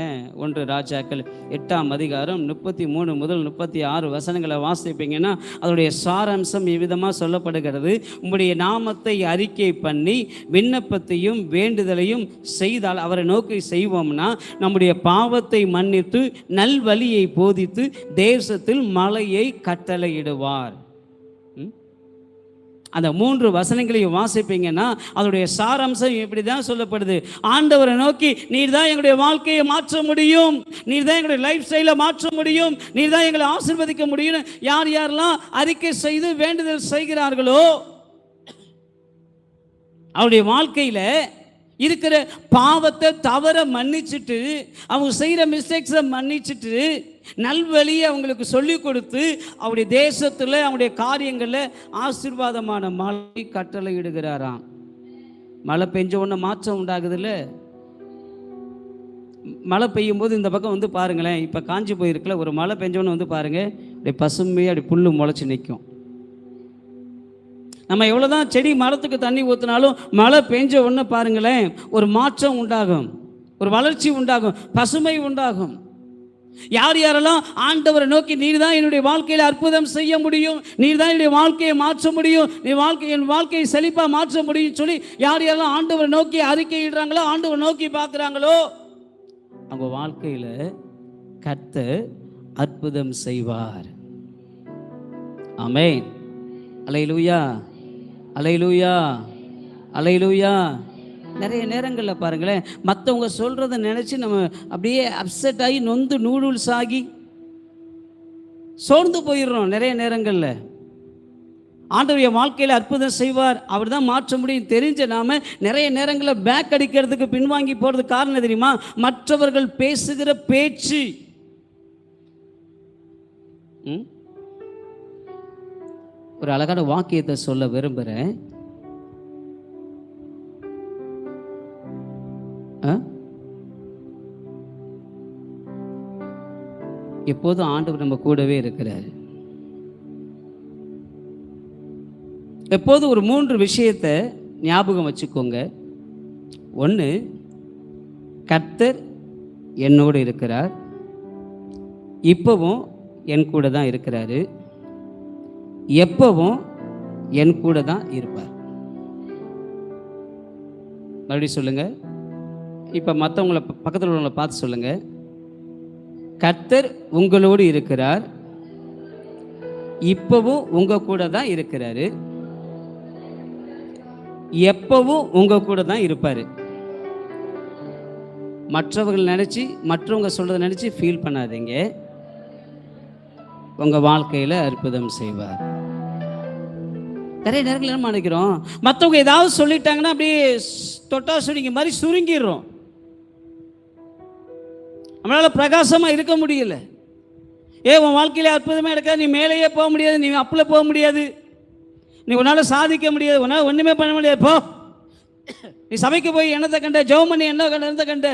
1 ராஜாக்கள் 8ஆம் அதிகாரம் 33 முதல் 36 வசனங்களை வாசிப்பீங்கன்னா அதனுடைய சாராம்சம் இவ்விதமாக சொல்லப்படுகிறது. உம்முடைய நாமத்தை அறிக்கை பண்ணி விண்ணப்பத்தையும் வேண்டுதலையும் செய்தால், அவரை நோக்கி செய்வோம்னா, நம்முடைய பாவத்தை மன்னித்து நல்வழியை போதித்து தேசத்தில் மலையை கட்டளையிடுவார். அந்த 3 வசனங்களையும் வாசிப்பீங்கன்னா அதனுடைய சாராம்சம் இப்படி தான் சொல்லப்படுது. ஆண்டவரை நோக்கி, நீர் தான் எங்களுடைய வாழ்க்கையை மாற்ற முடியும், நீர் தான் எங்களுடைய லைஃப் ஸ்டைலை மாற்ற முடியும், நீர் தான் எங்களை ஆசீர்வதிக்க முடியும். யார் யாரெல்லாம் அறிக்கை செய்து வேண்டுதல் செய்கிறார்களோ அவருடைய வாழ்க்கையில் இருக்கிற பாவத்தை தவற மன்னிச்சுட்டு, அவங்க செய்கிற மிஸ்டேக்ஸை மன்னிச்சுட்டு, நல்வழியை அவங்களுக்கு சொல்லிக் கொடுத்து, அவருடைய தேசத்தில் அவருடைய காரியங்களில் ஆசீர்வாதமான மழை கட்டளை இடுகிறாராம். மழை பெஞ்ச உடனே மாற்றம் உண்டாகுதுல்ல. மழை பெய்யும் போது இந்த பக்கம் வந்து பாருங்களேன், இப்போ காஞ்சி போயிருக்குல்ல, ஒரு மழை பெஞ்சோன்னு வந்து பாருங்கள், அப்படியே பசுமையாக அப்படி புல்லு முளைச்சி நிற்கும். நம்ம எவ்வளோதான் செடி மரத்துக்கு தண்ணி ஊற்றினாலும் மழை பெஞ்ச உடனே பாருங்களேன், ஒரு மாற்றம் உண்டாகும், ஒரு வளர்ச்சி உண்டாகும், பசுமை உண்டாகும். யார் யாரெல்லாம் ஆண்டவரை நோக்கி, நீர் தான் என்னுடைய வாழ்க்கையில் அற்புதம் செய்ய முடியும், நீர் தான் என்னுடைய வாழ்க்கையை மாற்ற முடியும், என் வாழ்க்கையை செழிப்பாக மாற்ற முடியும் சொல்லி யார் யாரெல்லாம் ஆண்டவரை நோக்கி அறிக்கையிடுறாங்களோ, ஆண்டவரை நோக்கி பார்க்குறாங்களோ, அவங்க வாழ்க்கையில் கர்த்தர் அற்புதம் செய்வார். ஆமென். அல்லேலூயா, அல்லேலூயா, அல்லேலூயா. நிறைய நேரங்களில் பாருங்களேன், மற்றவங்க சொல்கிறத நினச்சி நம்ம அப்படியே அப்செட் ஆகி நொந்து நூடுல்ஸ் ஆகி சோர்ந்து போயிடுறோம். நிறைய நேரங்களில் ஆண்டவருடைய வாழ்க்கையில் அற்புதம் செய்வார், அவர் தான் மாற்ற முடியும் தெரிஞ்ச நாம நிறைய நேரங்களில் பேக் அடிக்கிறதுக்கு பின்வாங்கி போகிறதுக்கு காரணம் தெரியுமா? மற்றவர்கள் பேசுகிற பேச்சு. ஒரு அழகான வாக்கியத்தை சொல்ல விரும்புகிறேன். எப்போதும் ஆண்டவர் நம்ம கூடவே இருக்கிறார். எப்போதும் ஒரு 3 விஷயத்தை ஞாபகம் வச்சுக்கோங்க. 1, கர்த்தர் என்னோடு இருக்கிறார், இப்போவும் என் கூட தான் இருக்கிறாரு, எப்பவும் என் கூட தான் இருப்பார். மறுபடியும் சொல்லுங்க. இப்போ மற்றவங்கள பக்கத்தில் உள்ளவங்களை பார்த்து சொல்லுங்க. கர்த்தர் உங்களோடு இருக்கிறார், இப்பவும் உங்க கூட தான் இருக்கிறாரு, எப்பவும் உங்க கூட தான் இருப்பாரு. மற்றவர்கள் நினைச்சு, மற்றவங்க சொல்றதை நினைச்சு ஃபீல் பண்ணாதீங்க. உங்க வாழ்க்கையில அற்புதம் செய்வார். நிறைய நேரங்கள் என்ன நினைக்கிறோம், மற்றவங்க ஏதாவது சொல்லிட்டாங்கன்னா அப்படியே தொட்டா சுருங்கி மாதிரி சுருங்கிடுறோம். நம்மளால பிரகாசமா இருக்க முடியல. உன் வாழ்க்கையில அற்புதமே இருக்காது, நீ மேலேயே போக முடியாது, நீ அப்பல போக முடியாது, நீ உன்னால சாதிக்க முடியாது, உன்னால ஒண்ணுமே பண்ண முடியாது, போ, நீ சபைக்கு போய் என்னத்தை கண்ட, ஜெபம் பண்ணி என்னத்தை கண்ட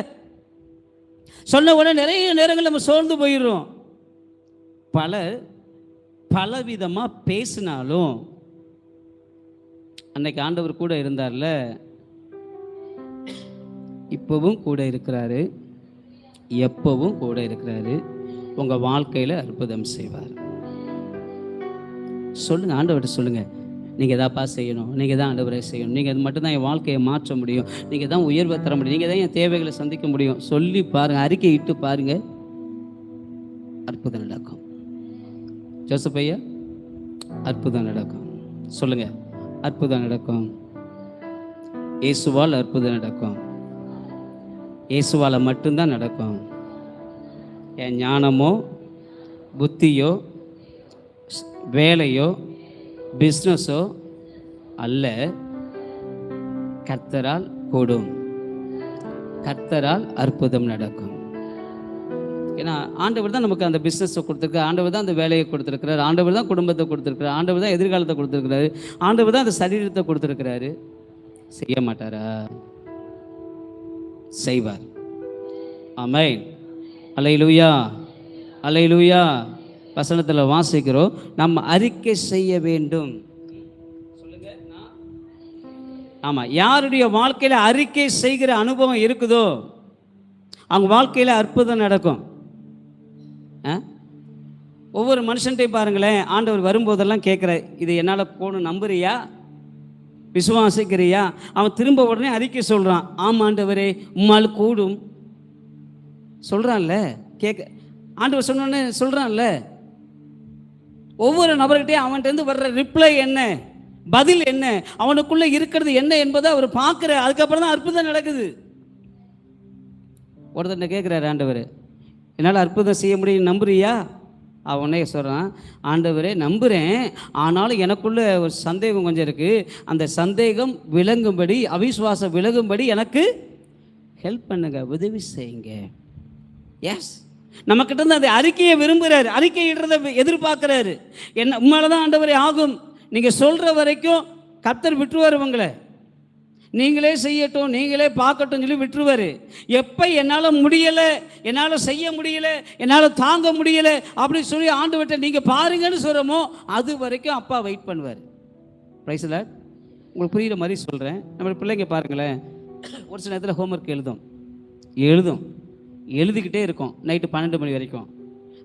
சொன்ன உடனே நிறைய நேரங்கள் நம்ம சோர்ந்து போயிடுறோம். பலவிதமா பேசினாலும் அன்னைக்கு ஆண்டவர் கூட இருந்தார்ல, இப்பவும் கூட இருக்கிறாரு, எப்பவும் கூட இருக்கிறாரு. உங்க வாழ்க்கையில அற்புதம் செய்வார். சொல்லுங்க, ஆண்டவர்கிட்ட சொல்லுங்க. நீங்கள் எதாப்பா செய்யணும், நீங்கள் தான் ஆண்டவரை செய்யணும், நீங்கள் அது மட்டும்தான் என் வாழ்க்கையை மாற்ற முடியும், நீங்கள் தான் உயர்வை தர முடியும், நீங்கள் தான் என் தேவைகளை சந்திக்க முடியும். சொல்லி பாருங்கள், அறிக்கை இட்டு பாருங்கள், அற்புதம் நடக்கும். ஜோசப் ஐயா, அற்புதம் நடக்கும். சொல்லுங்க, அற்புதம் நடக்கும். இயேசுவால் அற்புதம் நடக்கும். இயேசுவால் மட்டும்தான் நடக்கும். என் ஞானமோ புத்தியோ வேலையோ பிஸ்னஸோ அல்ல, கர்த்தரால் கூடும், கர்த்தரால் அற்புதம் நடக்கும். ஏன்னா ஆண்டவர் தான் நமக்கு அந்த பிஸ்னஸை கொடுத்துருக்காரு, ஆண்டவர் தான் அந்த வேலையை கொடுத்துருக்கிறார், ஆண்டவர் தான் குடும்பத்தை கொடுத்துருக்கிறார், ஆண்டவர் தான் எதிர்காலத்தை கொடுத்துருக்கிறாரு, ஆண்டவர் தான் அந்த சரீரத்தை கொடுத்துருக்கிறாரு. செய்ய மாட்டாரா? செய்வார். ஆமென். அல்லேலூயா, அல்லேலூயா. வசனத்தில் வாசிக்கிறோம், நம்ம அறிக்கை செய்ய வேண்டும். சொல்லுங்க. ஆமாம், யாருடைய வாழ்க்கையில் அறிக்கை செய்கிற அனுபவம் இருக்குதோ அவங்க வாழ்க்கையில் அற்புதம் நடக்கும். ஒவ்வொரு மனுஷன்ட்டையும் பாருங்களேன், ஆண்டவர் வரும்போதெல்லாம் கேட்குற, இது என்னால் போகணும், நம்புறியா, விசுவாசிக்கிறியா? அவன் திரும்ப உடனே அறிக்கை சொல்கிறான், ஆமாம் ஆண்டவரே உம்மால் கூடும் சொல்கிறான்ல. ஆண்டவர் சொன்னோன்னு சொல்கிறான்ல. ஒவ்வொரு நபர்கிட்டையும் அவன்கிட்ட வர்ற ரிப்ளை என்ன, பதில் என்ன, அவனுக்குள்ள இருக்கிறது என்ன என்பதை அவர் பார்க்குற. அதுக்கப்புறம் தான் அற்புதம் நடக்குது. ஒருத்தர் கேட்குறாரு, ஆண்டவர் என்னால் அற்புதம் செய்ய முடியும், நம்புறியா? அவனே சொல்கிறான், ஆண்டவரே நம்புகிறேன், ஆனாலும் எனக்குள்ள ஒரு சந்தேகம் கொஞ்சம் இருக்குது, அந்த சந்தேகம் விளங்கும்படி, அவிசுவாசம் விலகும்படி எனக்கு ஹெல்ப் பண்ணுங்க, உதவி செய்யுங்க. எஸ், நம்மக்கிட்ட இருந்து அந்த அறிக்கையை விரும்புகிறாரு, அறிக்கையிடுறதை எதிர்பார்க்குறாரு. என்ன உண்மையில தான் ஆண்டவரே ஆகும், நீங்கள் சொல்கிற வரைக்கும் கர்த்தர் விட்டுருவார் உங்களை, நீங்களே செய்யட்டும், நீங்களே பார்க்கட்டும் சொல்லி விட்டுருவார். எப்போ என்னால் முடியலை, என்னால் செய்ய முடியலை, என்னால் தாங்க முடியலை அப்படின்னு சொல்லி ஆண்டவர்கிட்ட நீங்கள் பாருங்கன்னு சொல்கிறோமோ அது வரைக்கும் அப்பா வெயிட் பண்ணுவார். Praise Lord. உங்களுக்கு புரிகிற மாதிரி சொல்கிறேன். நம்ம பிள்ளைங்க பாருங்களேன், ஒரு சில நேரத்தில் ஹோம்ஒர்க் எழுதிக்கிட்டே இருக்கும் நைட்டு 12 மணி வரைக்கும்.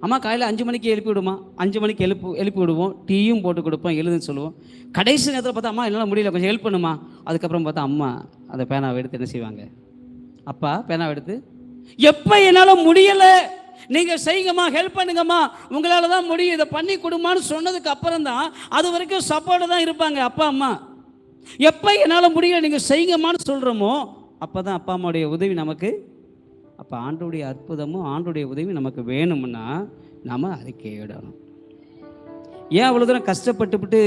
அம்மா காலையில் 5 மணிக்கு எழுப்பி விடுமா, 5 மணிக்கு எழுப்பி விடுவோம், டீயும் போட்டு கொடுப்போம், எழுதுன்னு சொல்லுவோம். கடைசி நேரத்தில் பார்த்தா அம்மா என்னால் முடியல, கொஞ்சம் ஹெல்ப் பண்ணுமா. அதுக்கப்புறம் பார்த்தா அம்மா அந்த பேனாவை எடுத்து என்ன செய்வாங்க, அப்பா பேனாவை எடுத்து, எப்போ என்னால் முடியலை நீங்கள் செய்யுங்கம்மா, ஹெல்ப் பண்ணுங்கம்மா, உங்களால் தான் முடியும், இதை பண்ணி கொடுமான்னு சொன்னதுக்கு அப்புறம் தான் அது வரைக்கும் சப்போர்ட்டு தான் இருப்பாங்க அப்பா அம்மா. எப்போ என்னால் முடியலை நீங்கள் செய்யுங்கம்மான்னு சொல்கிறோமோ அப்போ தான் அப்பா அம்மாவுடைய உதவி நமக்கு. அப்போ ஆண்டோடைய அற்புதமும் ஆண்டோடைய உதவி நமக்கு வேணும்னா நாம் அறிக்கையிடணும். ஏன் அவ்வளோ தூரம் கஷ்டப்பட்டுவிட்டு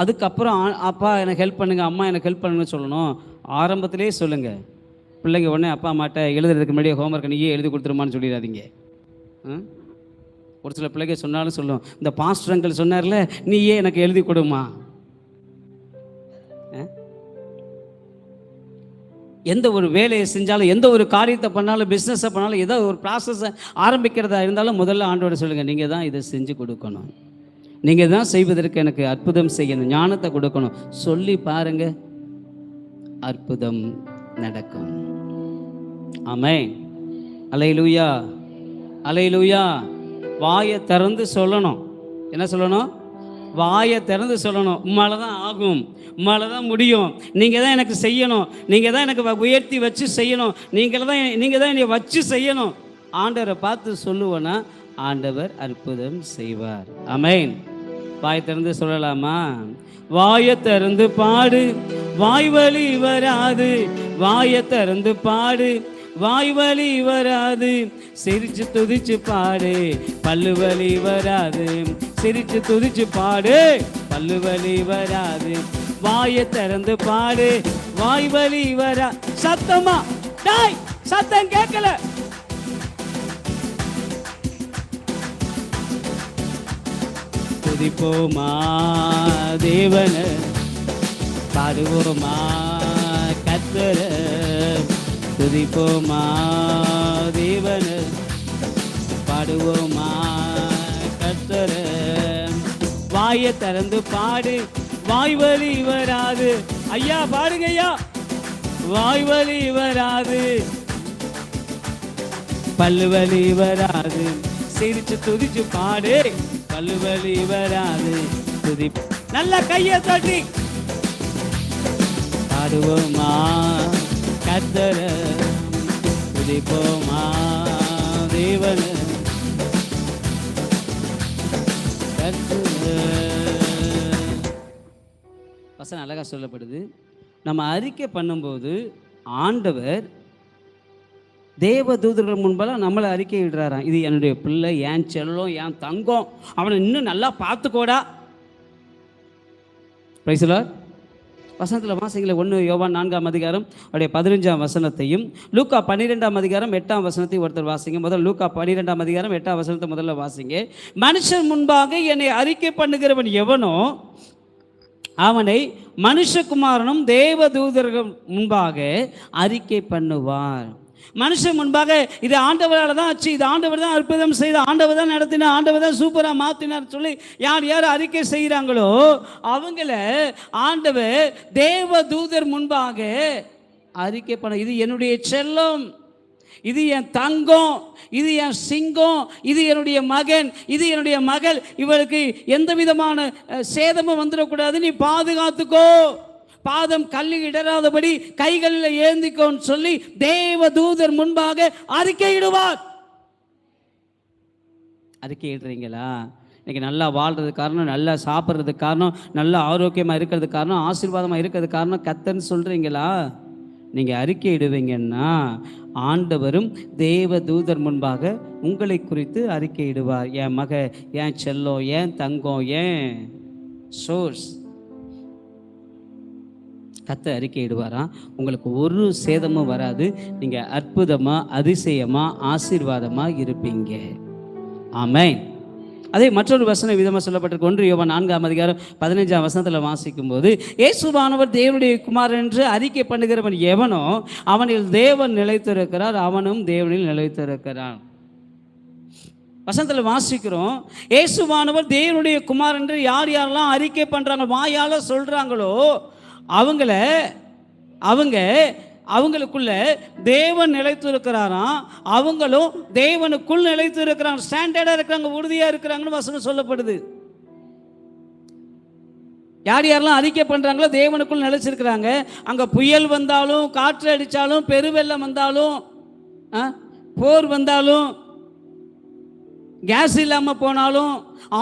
அதுக்கப்புறம் அப்பா எனக்கு ஹெல்ப் பண்ணுங்கள், அம்மா எனக்கு ஹெல்ப் பண்ணுங்கன்னு சொல்லணும்? ஆரம்பத்திலே சொல்லுங்கள். பிள்ளைங்க உடனே அப்பா அம்மாட்ட எழுதுறதுக்கு முன்னாடியே ஹோம்ஒர்க் நீயே எழுதி கொடுத்துருமான்னு சொல்லிடாதீங்க. ஒரு சில பிள்ளைங்க சொன்னாலும் சொல்லும், இந்த பாஸ்டர் அங்கிள் சொன்னார்ல நீயே எனக்கு எழுதி கொடுமா. எந்த ஒரு வேலையை செஞ்சாலும், எந்த ஒரு காரியத்தை பண்ணாலும், பிஸ்னஸை பண்ணாலும், ஏதோ ஒரு ப்ராசஸை ஆரம்பிக்கிறதா இருந்தாலும் முதல்ல ஆண்டவரை சொல்லுங்கள், நீங்கள் தான் இதை செஞ்சு கொடுக்கணும், நீங்கள் தான் செய்வதற்கு எனக்கு அற்புதம் செய்யணும், ஞானத்தை கொடுக்கணும் சொல்லி பாருங்க, அற்புதம் நடக்கும். ஆமென். அல்லேலூயா, அல்லேலூயா. வாயை திறந்து சொல்லணும். என்ன சொல்லணும்? வாயை திறந்து சொல்லணும். உம்மால தான் ஆகும், உம்மால தான் முடியும், நீங்கள் தான் எனக்கு செய்யணும், நீங்கள் தான் எனக்கு உயர்த்தி வச்சு செய்யணும், நீங்கள் தான் என்னை வச்சு செய்யணும். ஆண்டவரை பார்த்து சொல்லுவோன்னா ஆண்டவர் அற்புதம் செய்வார். ஆமென். வாய் திறந்து சொல்லலாமா? வாயை திறந்து பாடு, வாய் வலி வராது, வாயை திறந்து பாடு, வாய் வலி வராது, சிரிச்சு துதிச்சு பாடு, பல்லு வலி வராது, சிரிச்சு துதிச்சு பாடு, பல்லு வலி வராது, வாயை திறந்து பாடு, வாய் வலி வரா. சத்தமா டாய், சத்தம் கேட்கல. துதிப்போமா தேவன, பாடுவோமா கர்த்தர, துதிப்போமா தேவன, பாடுவோமா கர்த்தர. வாயை திறந்து பாடு, வாய் வலி வராது. ஐயா பாடுங்க ஐயா. வாய் வலி வராது, பல்லு வலி வராது, சிரிச்சு துதிச்சு பாடு, பல்லு வலி வராது, துதி. நல்ல கையை தட்டி பாடுவோமா கர்த்தர, துதிப்போமா தேவன கர்த்தர. வசனம் அழகா சொல்லப்படுது. நம்ம அறிக்கை பண்ணும்போது ஆண்டவர் தேவ தூதர்கள் முன்பெல்லாம் நம்மளை அறிக்கை விடுறாராம். இது என்னுடைய பிள்ளை, என் செல்லம், என் தங்கம், அவனை இன்னும் நல்லா பார்த்துக்கோடா. Price the Lord. வசனத்தில் வாசிக்கல. 1 யோவான் 4ஆம் அதிகாரம் அவருடைய 15ஆம் வசனத்தையும், லூக்கா 12ஆம் அதிகாரம் 8ஆம் வசனத்தையும் ஒருத்தர் வாசிங்க. முதல் லூக்கா 12ஆம் அதிகாரம் 8ஆம் வசனத்தை முதல்ல வாசிங்க. மனுஷன் முன்பாக என்னை அறிக்கை பண்ணுகிறவன் எவனோ அவனை மனுஷகுமாரனும் தேவ தூதர்கள் முன்பாக அறிக்கை பண்ணுவார். மனுஷன் முன்பாக இது ஆண்டவரால் தான் ஆச்சு, இது ஆண்டவர் தான் அற்புதம் செய்த, ஆண்டவர் தான் நடத்தினார், ஆண்டவர் தான் சூப்பராக மாற்றினார் சொல்லி யார் யார் அறிக்கை செய்கிறாங்களோ அவங்கள ஆண்டவர் தேவ தூதர் முன்பாக அறிக்கை பண்ண. இது என்னுடைய செல்லம், இது என் தங்கம், இது என் சிங்கம், இது என்னுடைய மகன், இது என்னுடைய மகள், இவளுக்கு எந்த விதமான சேதமும் வந்துடக்கூடாது, நீ பாதுகாத்துக்கோ, பாதம் கல்லில் இடராதபடி கைகளில் ஏந்திக்கோன்னு சொல்லி தேவ தூதர் முன்பாக அறிக்கையிடுவார். அறிக்கையிடுறீங்களா? இன்னைக்கு நல்லா வாழ்றதுக்கு காரணம், நல்லா சாப்பிட்றதுக்கு காரணம், நல்லா ஆரோக்கியமாக இருக்கிறதுக்கு காரணம், ஆசீர்வாதமாக இருக்கிறதுக்கு காரணம் கர்த்தர்னு சொல்கிறீங்களா? நீங்கள் அறிக்கையிடுவீங்கன்னா ஆண்டவரும் தேவ தூதர் முன்பாக உங்களை குறித்து அறிக்கையிடுவார். என் மக, என் செல்லம், என் தங்கம், என் சோர்ஸ், கர்த்தர் அறிக்கையிடுவாராம். உங்களுக்கு ஒரு சேதமும் வராது. நீங்கள் அற்புதமாக, அதிசயமாக, ஆசீர்வாதமாக இருப்பீங்க. ஆமென். அதே மற்றொரு வசனம் விதமாக சொல்லப்பட்டிருக்கு. 1 யோவான் 4ஆம் அதிகாரம் 15ஆம் வசனத்தில் வாசிக்கும் போது, இயேசுவானவர் தேவனுடைய குமாரன் என்று அறிக்கை பண்ணுகிறவன் எவனோ அவனில் தேவன் நிலைத்திருக்கிறார், அவனும் தேவனில் நிலைத்திருக்கிறான். வசனத்தில் வாசிக்கிறோம், இயேசுவானவர் தேவனுடைய குமாரன் என்று யார் யாரெல்லாம் அறிக்கை பண்ணுறாங்க, வாயால் சொல்கிறாங்களோ அவங்களுக்குள்ள தேவன் நிலைத்து இருக்கிறாராம், அவங்களும் தேவனுக்குள் நிலைத்து இருக்கிறாங்க, ஸ்டாண்டர்டாக இருக்கிறாங்க, உறுதியாக இருக்கிறாங்கன்னு வசனம் சொல்லப்படுது. யார் யாரெல்லாம் அறிக்கை பண்ணுறாங்களோ தேவனுக்குள் நிலைச்சிருக்கிறாங்க. அங்கே புயல் வந்தாலும், காற்று அடித்தாலும், பெருவெள்ளம் வந்தாலும், போர் வந்தாலும், கேஸ் இல்லாமல் போனாலும்,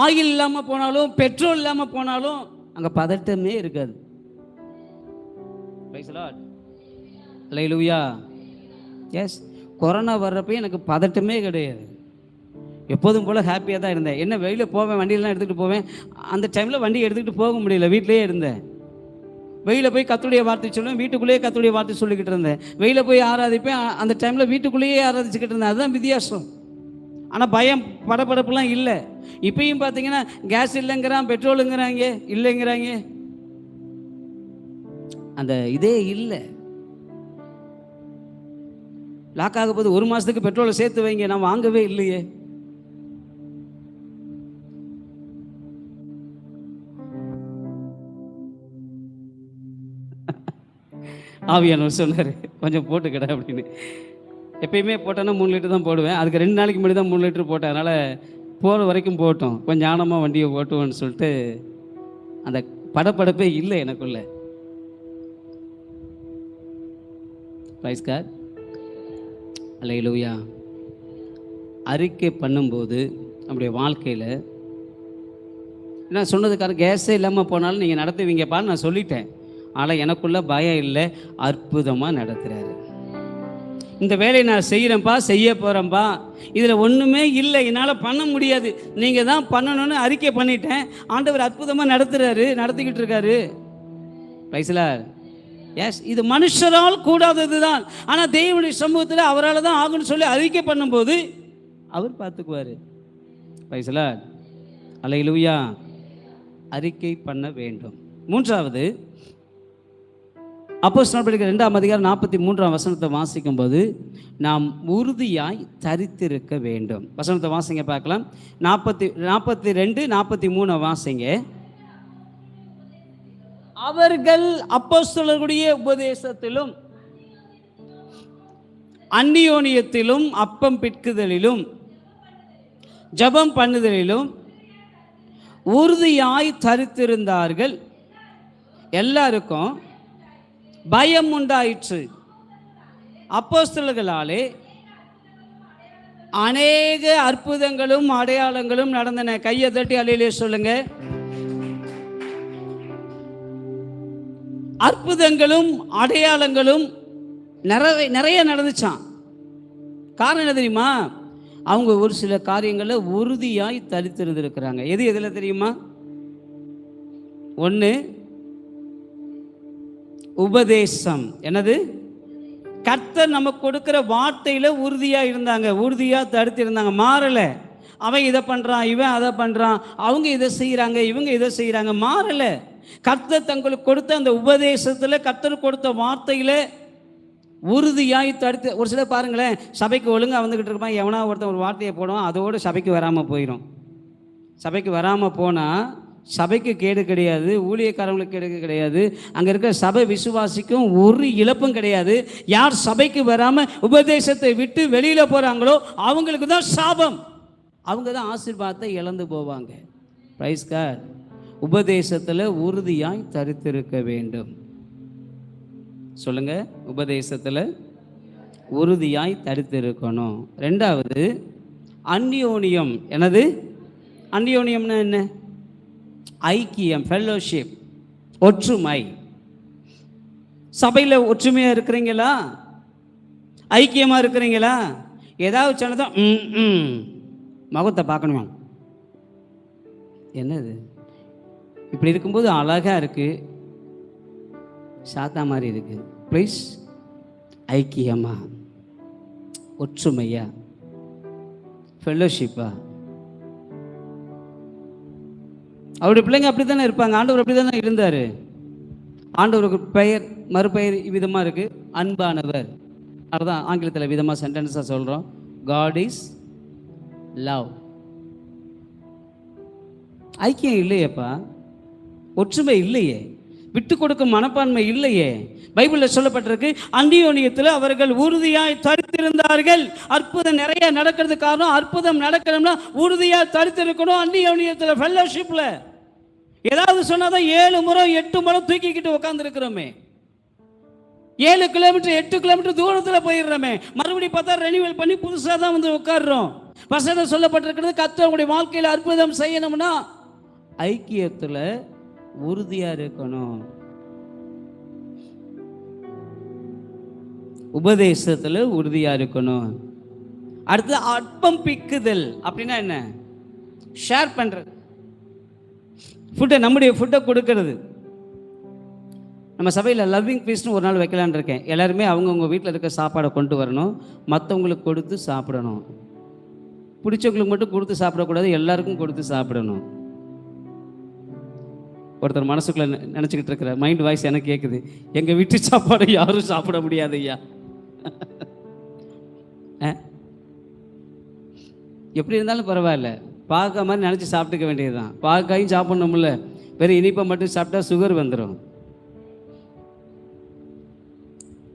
ஆயில் இல்லாமல் போனாலும், பெட்ரோல் இல்லாமல் போனாலும் அங்கே பதட்டமே இருக்காது. Praise the Lord. அல்லேலூயா. எஸ், கொரோனா வர்றப்ப எனக்கு பதட்டமே கிடையாது. எப்போதும் போல் ஹாப்பியாக தான் இருந்தேன். என்ன வெளியில் போவேன், வண்டியெல்லாம் எடுத்துகிட்டு போவேன். அந்த டைமில் வண்டி எடுத்துக்கிட்டு போக முடியல, வீட்டிலேயே இருந்தேன். வெளியில் போய் கர்த்தருடைய வார்த்தை சொல்லுவேன், வீட்டுக்குள்ளேயே கர்த்தருடைய வார்த்தை சொல்லிக்கிட்டு இருந்தேன். வெளியில் போய் ஆராதிப்பேன், அந்த டைமில் வீட்டுக்குள்ளேயே ஆராதிச்சுக்கிட்டு இருந்தேன். அதுதான் வித்தியாசம். ஆனால் பயம், படப்படப்புலாம் இல்லை. இப்பயும் பார்த்தீங்கன்னா கேஸ் இல்லைங்கிறான், பெட்ரோலுங்கிறாங்க, இல்லைங்கிறாங்க, அந்த இதே இல்லை. லாக் ஆக போது 1 மாதத்துக்கு பெட்ரோலை சேர்த்து வைங்க. நான் வாங்கவே இல்லையே. ஆவியானவர் சொன்னார், கொஞ்சம் போட்டுக்கடா அப்படின்னு. எப்பயுமே போட்டேன்னா 3 லிட்டர் தான் போடுவேன். அதுக்கு 2 நாளைக்கு முன்னாடி தான் 3 லிட்டர் போட்டேன். அதனால் போகிற வரைக்கும் போட்டோம், கொஞ்சம் ஞானமாக வண்டியை ஓட்டுவோன்னு சொல்லிட்டு அந்த படப்படப்பே இல்லை எனக்குள்ள. பிரைஸ் காட், அல்லேலூயா. அறிக்கை பண்ணும்போது நம்முடைய வாழ்க்கையில் நான் சொன்னதுக்காக கேஸே இல்லாமல் போனாலும் நீங்கள் நடத்துவீங்கப்பான்னு நான் சொல்லிட்டேன். ஆனால் எனக்குள்ள பயம் இல்லை, அற்புதமாக நடத்துகிறாரு. இந்த வேலையை நான் செய்கிறேன்ப்பா, செய்ய போகிறேன்ப்பா, இதில் ஒன்றுமே இல்லை, என்னால் பண்ண முடியாது, நீங்கள் தான் பண்ணணும்னு அறிக்கை பண்ணிட்டேன். ஆண்டவர் அற்புதமாக நடத்துகிறாரு, நடத்திக்கிட்டு இருக்காரு. பிரைஸ்ல எஸ், இது மனுஷரால் கூடாதது தான். ஆனால் தேவனுடைய சமூகத்தில் அவரால் தான் ஆகுன்னு சொல்லி அறிக்கை பண்ணும்போது அவர் பார்த்துக்குவார். பிரைஸ்ல அல்லேலூயா. அறிக்கை பண்ண வேண்டும். 3வது, அப்போஸ்தலர் நடவடிக்கைகள் 2ஆம் அதிகாரம் 43ஆம் வசனத்தை வாசிக்கும் போது நாம் உறுதியாய் தரித்திருக்க வேண்டும். வசனத்தை வாசிங்க பார்க்கலாம். 42 43 வாசிங்க. அவர்கள் அப்போஸ்தலர்களுடைய உபதேசத்திலும் அந்நியோனியத்திலும் அப்பம் பிட்குதலிலும் ஜெபம் பண்ணுதலிலும் உறுதியாய் தரித்திருந்தார்கள். எல்லாருக்கும் பயம் உண்டாயிற்று. அப்போஸ்தலர்களாலே அநேக அற்புதங்களும் அடையாளங்களும் நடந்தன. கையை தட்டி அல்லேலூயா சொல்லுங்க. அற்புதங்களும் அடையாளங்களும் நிறைய நடந்துச்சான். காரணம் என்ன தெரியுமா? அவங்க ஒரு சில காரியங்களில் உறுதியாய் தரித்திருந்திருக்கிறாங்க. எதில் தெரியுமா? 1, உபதேசம். என்னது? கர்த்தர் நமக்கு கொடுக்கிற வார்த்தையில் உறுதியாக இருந்தாங்க, உறுதியாக தடுத்து இருந்தாங்க, மாறலை. அவன் இதை பண்ணுறான், இவன் அதை பண்ணுறான், அவங்க இதை செய்கிறாங்க, இவங்க இதை செய்கிறாங்க, மாறலை. கர்த்தர் தங்களுக்கு கொடுத்த அந்த உபதேசத்தில், கர்த்தர் கொடுத்த வார்த்தையில் உறுதியாய் தடுத்து. ஒரு சில பாருங்களேன், சபைக்கு ஒழுங்காக வந்துக்கிட்டு இருப்பான், எவனா ஒருத்தன் ஒரு வார்த்தையை போடுவான், அதோடு சபைக்கு வராமல் போயிடும். சபைக்கு வராமல் போனால் சபைக்கு கேடு கிடையாது, ஊழியக்காரங்களுக்கு கேடு கிடையாது, அங்கே இருக்கிற சபை விசுவாசிக்கும் ஒரு இழப்பும் கிடையாது. யார் சபைக்கு வராமல் உபதேசத்தை விட்டு வெளியில் போகிறாங்களோ அவங்களுக்கு தான் சாபம், அவங்க தான் ஆசீர்வாதத்தை இழந்து போவாங்க. Praise God. உபதேசத்தில் உறுதியாய் தரித்திருக்க வேண்டும். சொல்லுங்க, உபதேசத்தில் உறுதியாய் தரித்திருக்கணும். 2வது, அந்நியோனியம். என்னது அந்நியோனியம்னா? என்ன? ஐக்கியம், ஃபெல்லோஷிப், ஒற்றுமை. சபையில் ஒற்றுமையாக இருக்கிறீங்களா? ஐக்கியமாக இருக்கிறீங்களா? ஏதாவது சொன்னதான் முகத்தை பார்க்கணுமா? என்னது இப்படி இருக்கும்போது அழகாக இருக்குது, சாத்தா மாதிரி இருக்கு. ப்ளீஸ், ஐக்கியமா, ஒற்றுமையா, ஃபெல்லோஷிப்பா? அவருடைய பிள்ளைங்க அப்படி தானே இருப்பாங்க. ஆண்டவர் அப்படி தானே இருந்தார். ஆண்டவருக்கு பெயர், மறுபெயர் விதமாக இருக்குது, அன்பானவர். அதுதான் ஆங்கிலத்தில் விதமாக சென்டென்ஸாக சொல்கிறோம், காட் இஸ் லவ். ஐக்கியம் இல்லையேப்பா, ஒற்றுமை இல்லையே, விட்டு கொடுக்கும் மனப்பான்மை இல்லையே. பைபிளில் சொல்லப்பட்டிருக்கு, அந்நியோனியத்தில் அவர்கள் உறுதியாய் தரித்திருந்தார்கள். அற்புதம் நிறைய நடக்கிறது காரணம், அற்புதம் நடக்கணும்னா உறுதியாக தரித்திருக்கணும். அந்நியோனியத்தில், ஃபெல்லோஷிப்பில் ஏதாவது சொன்னாதான் 7 முறை 8 முறை தூக்கிக்கிட்டு உட்காந்துருக்கிறோமே. 7 கிலோமீட்டர் 8 கிலோமீட்டர் தூரத்தில் போயிடுறோமே. மறுபடியும் பார்த்தா ரெனிவல் பண்ணி புதுசாக தான் வந்து உட்காடுறோம். வசனம் சொல்லப்பட்டிருக்கிறது, கர்த்தர் உங்களுடைய வாழ்க்கையில் அற்புதம் செய்யணும்னா ஐக்கியத்தில் உறுதியாக இருக்கணும். உபதேசத்தில் உறுதியாக இருக்கணும். அடுத்து அப்பம் பிக்குதல். அப்படின்னா என்ன? ஷேர் பண்ணுறது, ஃபுட்டை, நம்முடைய ஃபுட்டை கொடுக்கறது. நம்ம சபையில் லவ்விங் ஃபீஸ்ட்னு ஒரு நாள் வைக்கலான்னு இருக்கேன். எல்லாருமே அவங்கவுங்க வீட்டில் இருக்க சாப்பாடை கொண்டு வரணும், மற்றவங்களுக்கு கொடுத்து சாப்பிடணும். பிடிச்சவங்களுக்கு மட்டும் கொடுத்து சாப்பிடக்கூடாது, எல்லாருக்கும் கொடுத்து சாப்பிடணும். ஒருத்தர் மனசுக்குள்ளே நினச்சிக்கிட்டு இருக்கிற மைண்ட் வாய்ஸ் எனக்கு கேட்குது, எங்கள் வீட்டு சாப்பாடு யாரும் சாப்பிட முடியாது ஐயா. எப்படி இருந்தாலும் பரவாயில்ல, பாகக்காய் மாதிரி நினச்சி சாப்பிட்டுக்க வேண்டியது தான். பாகக்காயும் சாப்பிட்ணும்ல, வெறும் இனிப்பை மட்டும் சாப்பிட்டா சுகர் வந்துடும்.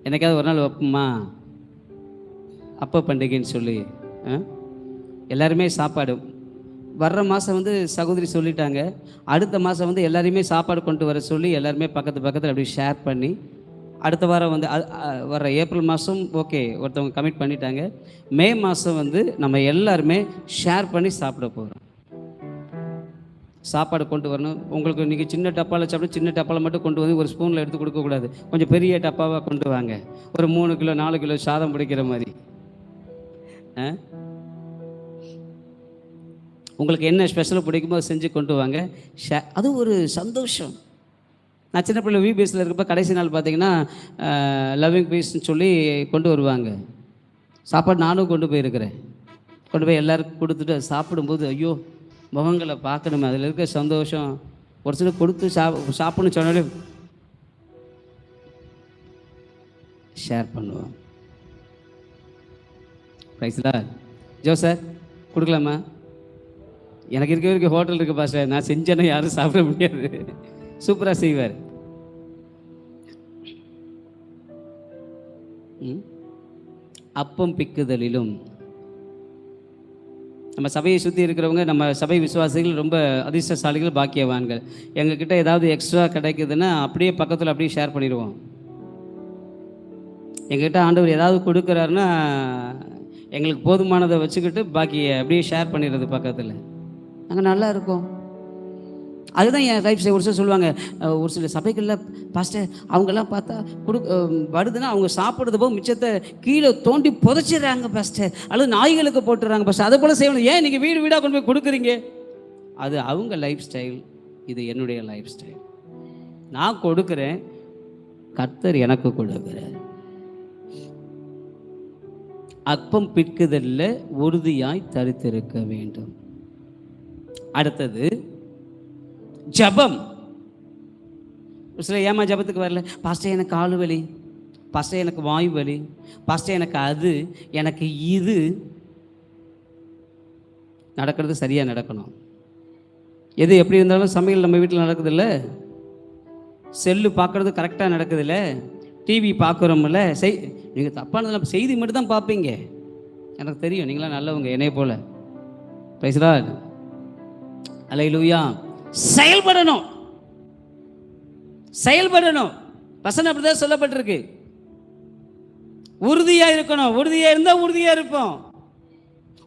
என்னைக்காவது ஒரு நாள் வைப்போமா அப்போ பண்டிகைன்னு சொல்லி எல்லாருமே சாப்பாடு. வர்ற மாதம் வந்து சகோதரி சொல்லிட்டாங்க, அடுத்த மாதம் வந்து எல்லாரையுமே சாப்பாடு கொண்டு வர சொல்லி எல்லாருமே பக்கத்தில் அப்படி ஷேர் பண்ணி, அடுத்த வாரம் வந்து வர்ற ஏப்ரல் மாதம் ஓகே ஒருத்தவங்க கமிட் பண்ணிட்டாங்க. மே மாதம் வந்து நம்ம எல்லாருமே ஷேர் பண்ணி சாப்பிட போகிறோம். சாப்பாடு கொண்டு வரணும். உங்களுக்கு இன்றைக்கி சின்ன டப்பாவில் சாப்பிட்டு சின்ன டப்பாவில் மட்டும் கொண்டு வந்து ஒரு ஸ்பூனில் எடுத்து கொடுக்கக்கூடாது, கொஞ்சம் பெரிய டப்பாவாக கொண்டு வாங்க. ஒரு 3 கிலோ 4 கிலோ சாதம் பிடிக்கிற மாதிரி. உங்களுக்கு என்ன ஸ்பெஷலாக பிடிக்குமோ அதை செஞ்சு கொண்டு வாங்க. அது ஒரு சந்தோஷம். நான் சின்ன பிள்ளை விபிஎஸ்சில் இருக்கப்போ கடைசி நாள் பார்த்தீங்கன்னா லவ்விங் பீஸ்ன்னு சொல்லி கொண்டு வருவாங்க. சாப்பாடு நானும் கொண்டு போயிருக்கிறேன். கொண்டு போய் எல்லாருக்கும் கொடுத்துட்டு சாப்பிடும்போது ஐயோ முகங்களை பார்க்கணுமே, அதில் இருக்க சந்தோஷம். ஒரு சிலர் கொடுத்து சாப்பிட்ணுன்னு சொன்னாலே ஷேர் பண்ணுவோம். ரைஸ்லா ஜோ சார் கொடுக்கலாமா? எனக்கு இருக்க வரைக்கும் ஹோட்டல் இருக்குது பாஸ்டர், நான் செஞ்சேன்னா யாரும் சாப்பிட முடியாது. சூப்பராக செய்வார். அப்பம் பிக்குதலிலும் நம்ம சபையை சுற்றி இருக்கிறவங்க, நம்ம சபை விசுவாசிகள் ரொம்ப அதிர்ஷ்டசாலிகள், பாக்கியவான்கள். எங்ககிட்ட ஏதாவது எக்ஸ்ட்ரா கிடைக்குதுன்னா அப்படியே பக்கத்தில் அப்படியே ஷேர் பண்ணிடுவோம். எங்ககிட்ட ஆண்டவர் ஏதாவது கொடுக்குறாருன்னா எங்களுக்கு போதுமானதை வச்சுக்கிட்டு பாக்கியை அப்படியே ஷேர் பண்ணிடுறது பக்கத்தில். நாங்கள் நல்லா இருக்கோம். அதுதான் என் லைஃப் ஸ்டைல். ஒரு சில சொல்லுவாங்க, ஒரு சில சபைகளில் பாஸ்டர் அவங்கெல்லாம் பார்த்தா வருதுன்னா அவங்க சாப்பிட்றது போக மிச்சத்தை கீழே தோண்டி புதைச்சிடுறாங்க பாஸ்டர், அல்லது நாய்களுக்கு போட்டுடுறாங்க பாஸ்டர். அதை போல் செய்யணும். ஏன் நீங்கள் வீடு வீடாக கொண்டு போய் கொடுக்குறீங்க? அது அவங்க லைஃப் ஸ்டைல், இது என்னுடைய லைஃப் ஸ்டைல். நான் கொடுக்குறேன், கர்த்தர் எனக்கு கொடுக்குறார். அப்பம் பிற்குதல்ல உறுதியாய் தரித்திருக்க வேண்டும். அடுத்தது ஜபம். சில ஏமா ஜபத்துக்கு வரல, பாஸ்டர் எனக்கு காலு வலி, பாஸ்டர் எனக்கு வாயு வலி, பாஸ்டர் எனக்கு அது, எனக்கு இது. நடக்கிறது சரியாக நடக்கணும். எது எப்படி இருந்தாலும் சமையல் நம்ம வீட்டில் நடக்குதில்ல, செல்லு பார்க்குறது கரெக்டாக நடக்குதில்ல, டிவி பார்க்குறோம்ல. நீங்கள் தப்பானதில் செய்தி மட்டும் தான் பார்ப்பீங்க, எனக்கு தெரியும். நீங்களாம் நல்லவங்க என்னைய போல. Praise Lord. அல்லேலூயா. செயல்படணும், செயல்படணும். வசனம் அப்படிதான் சொல்லப்பட்டிருக்கு. உறுதியா இருக்கணும். உறுதியா இருந்தா உறுதியா இருப்போம்.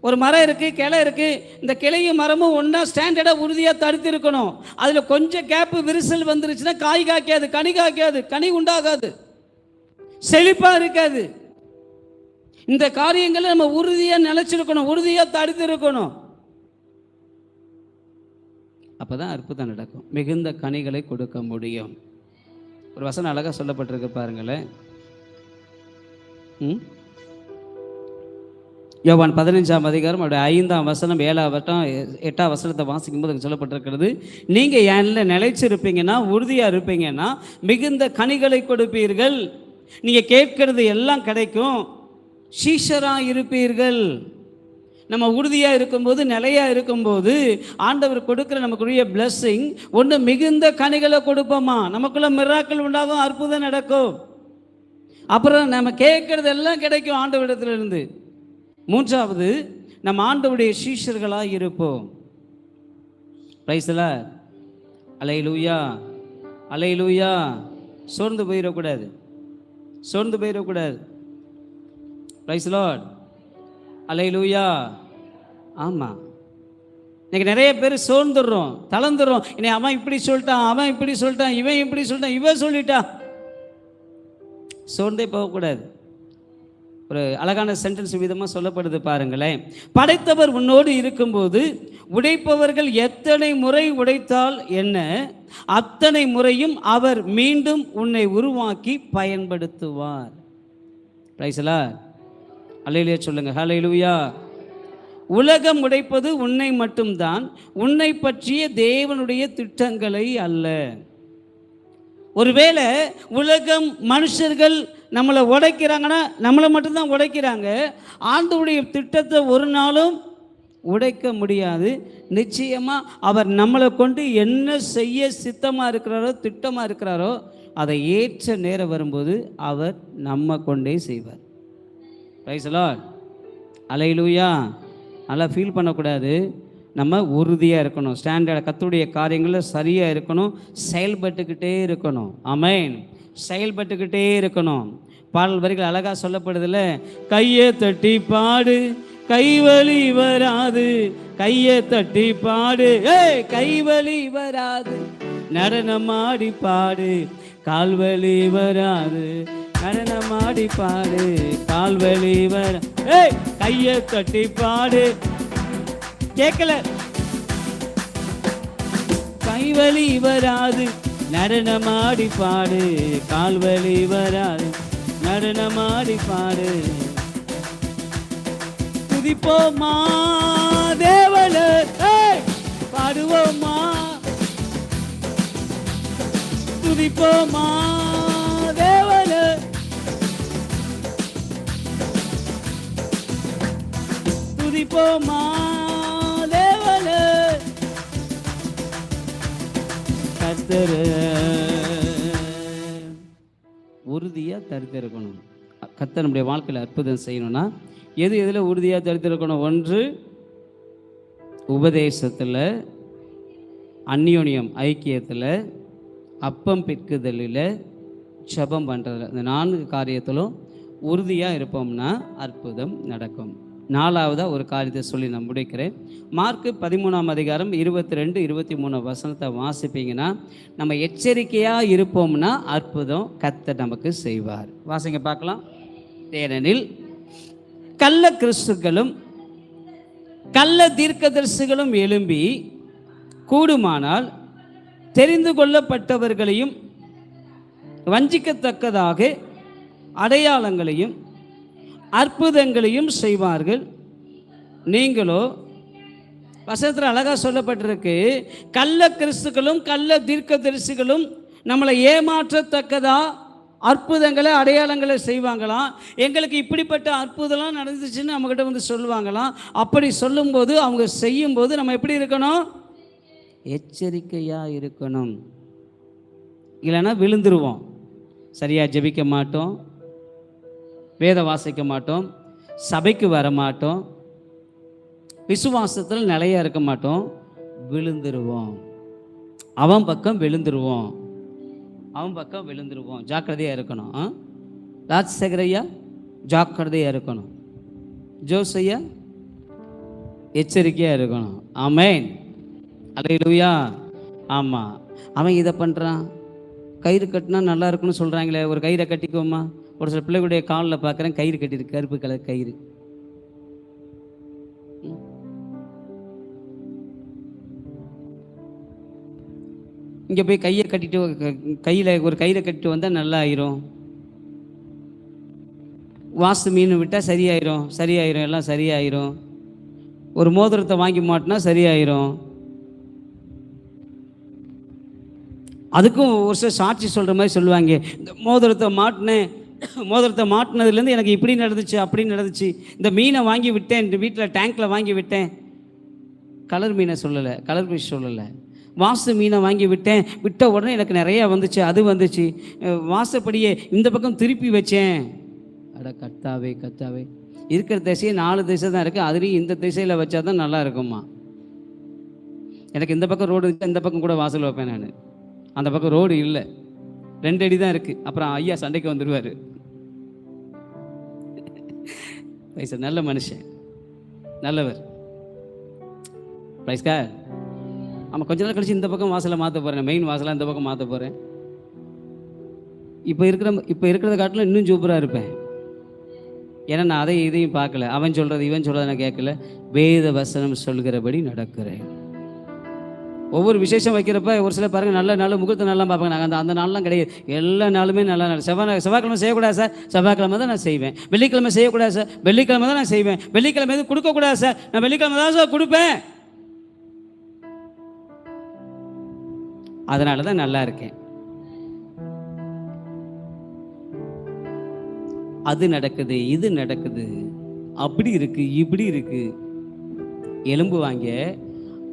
ஒரு மரம் இருக்கு, கிளை இருக்கு, இந்த கிளையும் மரமும் ஒன்னா ஸ்டாண்டர்டா உறுதியா தடுத்து இருக்கணும். அதுல கொஞ்சம் கேப்பு விரிசல் வந்துருச்சுன்னா காய் காய்க்காது, கனி காய்க்காது, கனி உண்டாகாது, செழிப்பா இருக்காது. இந்த காரியங்களை நம்ம உறுதியா நிலைச்சிருக்கணும், உறுதியா தடுத்து இருக்கணும். அப்பதான் அற்புதம் நடக்கும். மிகுந்த கனிகளை கொடுக்க முடியும். ஒரு வசனம் அழகாக சொல்லப்பட்டிருக்கு பாருங்களேன். யோவான் 15ஆம் அதிகாரம் 5ஆம் வசனம் 7ஆம் வட்டம் 8ஆம் வசனத்தை வாசிக்கும் போது சொல்லப்பட்டிருக்கிறது, நீங்கள் என்ல நிலைச்சிருப்பீங்கன்னா, உறுதியாக இருப்பீங்கன்னா மிகுந்த கனிகளை கொடுப்பீர்கள். நீங்கள் கேட்கறது எல்லாம் கிடைக்கும், சீஷராக இருப்பீர்கள். நம்ம உறுதியாக இருக்கும்போது, நிலையாக இருக்கும்போது ஆண்டவர் கொடுக்குற நமக்குரிய பிளஸ்ஸிங் ஒன்று மிகுந்த கனிகளை கொடுப்போமா, நமக்குள்ள மிராக்கள் உண்டாகும், அற்புதம் நடக்கும். அப்புறம் நம்ம கேட்கறது எல்லாம் கிடைக்கும் ஆண்டவரிடத்திலிருந்து. 3வது, நம்ம ஆண்டவருடைய சீஷர்களாக இருப்போம். Praise the Lord. அல்லேலூயா, அல்லேலூயா. சோர்ந்து போயிடக்கூடாது, சோர்ந்து போயிடக்கூடாது. Praise the Lord. அல்லேலூயா. ஆமாம், இன்னைக்கு நிறைய பேர் சோர்ந்துடுறோம், தளர்ந்துடுறோம். இன்னைக்கு அவன் இப்படி சொல்லிட்டான், அவன் இப்படி சொல்லிட்டான், இவன் இப்படி சொல்லிட்டான், இவன் சொல்லிட்டா. சோர்ந்தே போகக்கூடாது. ஒரு அழகான சென்டென்ஸ் விதமாக சொல்லப்படுது பாருங்களேன். படைத்தவர் உன்னோடு இருக்கும்போது உடைப்பவர்கள் எத்தனை முறை உடைத்தால் என்ன, அத்தனை முறையும் அவர் மீண்டும் உன்னை உருவாக்கி பயன்படுத்துவார். Price the Lord. அல்லேலூயா சொல்லுங்க. ஹல்லேலூயா. உலகம் உடைப்பது உன்னை மட்டும்தான், உன்னை பற்றிய தேவனுடைய திட்டங்களை அல்ல. ஒருவேளை உலகம், மனுஷர்கள் நம்மளை உடைக்கிறாங்கன்னா நம்மளை மட்டும்தான் உடைக்கிறாங்க. ஆண்டவருடைய திட்டத்தை ஒரு நாளும் உடைக்க முடியாது. நிச்சயமாக அவர் நம்மளை கொண்டு என்ன செய்ய சித்தமாக இருக்கிறாரோ, திட்டமாக இருக்கிறாரோ, அதை ஏற்ற நேரம் வரும்போது அவர் நம்ம கொண்டே செய்வார். Praise the Lord. அல்லேலூயா. நல்லா ஃபீல் பண்ணக்கூடாது. நம்ம உறுதியாக இருக்கணும். ஸ்டாண்டர்டாக கர்த்தருடைய காரியங்களில் சரியாக இருக்கணும். செயல்பட்டுக்கிட்டே இருக்கணும். ஆமென். செயல்பட்டுக்கிட்டே இருக்கணும். பாடல் வரிகள் அழகாக சொல்லப்படுதில்ல, கையை தட்டி பாடு கைவலி வராது, கையை தட்டி பாடு கைவலி வராது, நடனமாடி பாடு கால்வலி வராது, நடனமாடி பாடு கால்வலி வர கையை தட்டி பாடு. கேட்கல? கைவலி வராது, நடனமாடி பாடு கால்வலி வராது, நடனமாடி பாடு. துதிப்போமா தேவன, பாடுவோமா, துதிப்போமா தேவன, துதிப்போமா தேவன. கர்த்தர் உறுதியாக தரித்திருக்கணும். கர்த்தர் நம்முடைய வாழ்க்கையில் அற்புதம் செய்யணும்னா எதில் உறுதியாக தரித்திருக்கணும்? ஒன்று, உபதேசத்தில், அந்யோன்யம் ஐக்கியத்தில், அப்பம் பிற்குதலில், ஜெபம் பண்ணுறதில், இந்த 4 காரியத்திலும் உறுதியாக இருப்போம்னா அற்புதம் நடக்கும். 4வதாக ஒரு காரியத்தை சொல்லி நான் முடிக்கிறேன். மார்க்கு 13ஆம் அதிகாரம் 22, 23 வசனத்தை வாசிப்பீங்கன்னா, நம்ம எச்சரிக்கையாக இருப்போம்னா அற்புதம் கர்த்தர் நமக்கு செய்வார். வாசிங்க பார்க்கலாம். ஏனெனில் கள்ள கிறிஸ்துக்களும் கள்ள தீர்க்கதரிசிகளும் எழும்பி கூடுமானால் தெரிந்து கொள்ளப்பட்டவர்களையும் வஞ்சிக்கத்தக்கதாக அடையாளங்களையும் அற்புதங்களையும் செய்வார்கள். நீங்களோ, வசனத்தில் அழகாக சொல்லப்பட்டிருக்கு, கள்ள கிறிஸ்துக்களும் கள்ள தீர்க்கதரிசிகளும் நம்மளை ஏமாற்றத்தக்கதா அற்புதங்களை அடையாளங்களை செய்வாங்களாம். எங்களுக்கு இப்படிப்பட்ட அற்புதம்லாம் நடந்துச்சுன்னு நம்மக்கிட்ட வந்து சொல்லுவாங்களாம். அப்படி சொல்லும்போது, அவங்க செய்யும்போது நம்ம எப்படி இருக்கணும்? எச்சரிக்கையாக இருக்கணும். இல்லைன்னா விழுந்துருவோம். சரியாக ஜெபிக்க மாட்டோம், வேத வாசிக்க மாட்டோம், சபைக்கு வர மாட்டோம், விசுவாசத்தில் நிலையாக இருக்க மாட்டோம், விழுந்துருவோம். அவன் பக்கம் விழுந்துருவோம், அவன் பக்கம் விழுந்துருவோம். ஜாக்கிரதையாக இருக்கணும். ராஜசேகர் ஐயா ஜாக்கிரதையாக இருக்கணும். ஜோஸ் ஐயா எச்சரிக்கையாக இருக்கணும். ஆமென். அல்லேலூயா. ஆமாம், அவன் இதை பண்ணுறான், கயிறு கட்டினா நல்லா இருக்குன்னு சொல்கிறாங்களே, ஒரு கயிறை கட்டிக்குவோமா? ஒரு சில பிள்ளைகளுடைய காலில் பார்க்குறேன் கயிறு கட்டியிருக்கு, கருப்பு கலர் கயிறு. இங்கே போய் கையை கட்டிட்டு, கையில் ஒரு கயிறை கட்டிட்டு வந்தால் நல்லா ஆயிரும். வாசு மீன் விட்டால் சரியாயிரும், சரியாயிரும், எல்லாம் சரியாயிரும். ஒரு மோதிரத்தை வாங்கி மாட்டினா சரியாயிரும். அதுக்கும் ஒரு சில சாட்சி சொல்கிற மாதிரி சொல்லுவாங்க, இந்த மோதிரத்தை மாட்டினேன், மோதிரத்தை மாட்டினதுலேருந்து எனக்கு இப்படி நடந்துச்சு, அப்படி நடந்துச்சு. இந்த மீனை வாங்கி விட்டேன், இந்த வீட்டில் டேங்க்கில் வாங்கி விட்டேன். கலர் மீனை சொல்லலை, கலர் ஃபிஷ் சொல்லலை, வாசு மீனை வாங்கி விட்டேன், விட்ட உடனே எனக்கு நிறையா வந்துச்சு, அது வந்துச்சு. வாசப்படியே இந்த பக்கம் திருப்பி வச்சேன். அட கர்த்தாவே கர்த்தாவே, இருக்கிற திசையே 4 திசை தான் இருக்குது, அதுலேயும் இந்த திசையில் வச்சா தான் நல்லா இருக்குமா. எனக்கு இந்த பக்கம் ரோடு இருந்துச்சு, இந்த பக்கம் கூட வாசல் வைப்பேன் நான். அந்த பக்கம் ரோடு இல்லை, 2 அடி தான் இருக்குது. அப்புறம் ஐயா சண்டைக்கு வந்துடுவார். சார் நல்ல மனுஷன், நல்லவர். Praise God. ஆமாம், கொஞ்ச நாள் கழிச்சு இந்த பக்கம் வாசலை மாற்ற போகிறேன், மெயின் வாசலாக இந்த பக்கம் மாற்ற போகிறேன். இப்போ இருக்கிறத காட்டிலும் இன்னும் சூப்பராக இருப்பேன். ஏன்னா நான் அதை இதையும் பார்க்கல, அவன் சொல்கிறது இவன் சொல்கிறத நான் கேட்கல, வேத வசனம் சொல்கிறபடி நடக்கிறேன். ஒவ்வொரு விசேஷம் வைக்கிறப்ப ஒரு சில பாருங்கள், நல்ல நாள் முகூர்த்த நாள்லாம் பார்ப்பாங்க. நாங்கள் அந்த நாள்லாம் கிடையாது, எல்லா நாளுமே நல்ல நாள். செவ்வாய்க்கிழமை செய்யக்கூடாது சார், செவ்வாய்க்கிழமை தான் நான் செய்வேன். வெள்ளிக்கிழமை செய்யக்கூடாது சார், வெள்ளிக்கிழமை தான் நான் செய்வேன். வெள்ளிக்கிழமை எதுவும் கொடுக்கக்கூடாது சார், நான் வெள்ளிக்கிழமை தான் சார் கொடுப்பேன். அதனால தான் நல்லா இருக்கேன். அது நடக்குது, இது நடக்குது, அப்படி இருக்கு, இப்படி இருக்கு. எழும்புவாங்க.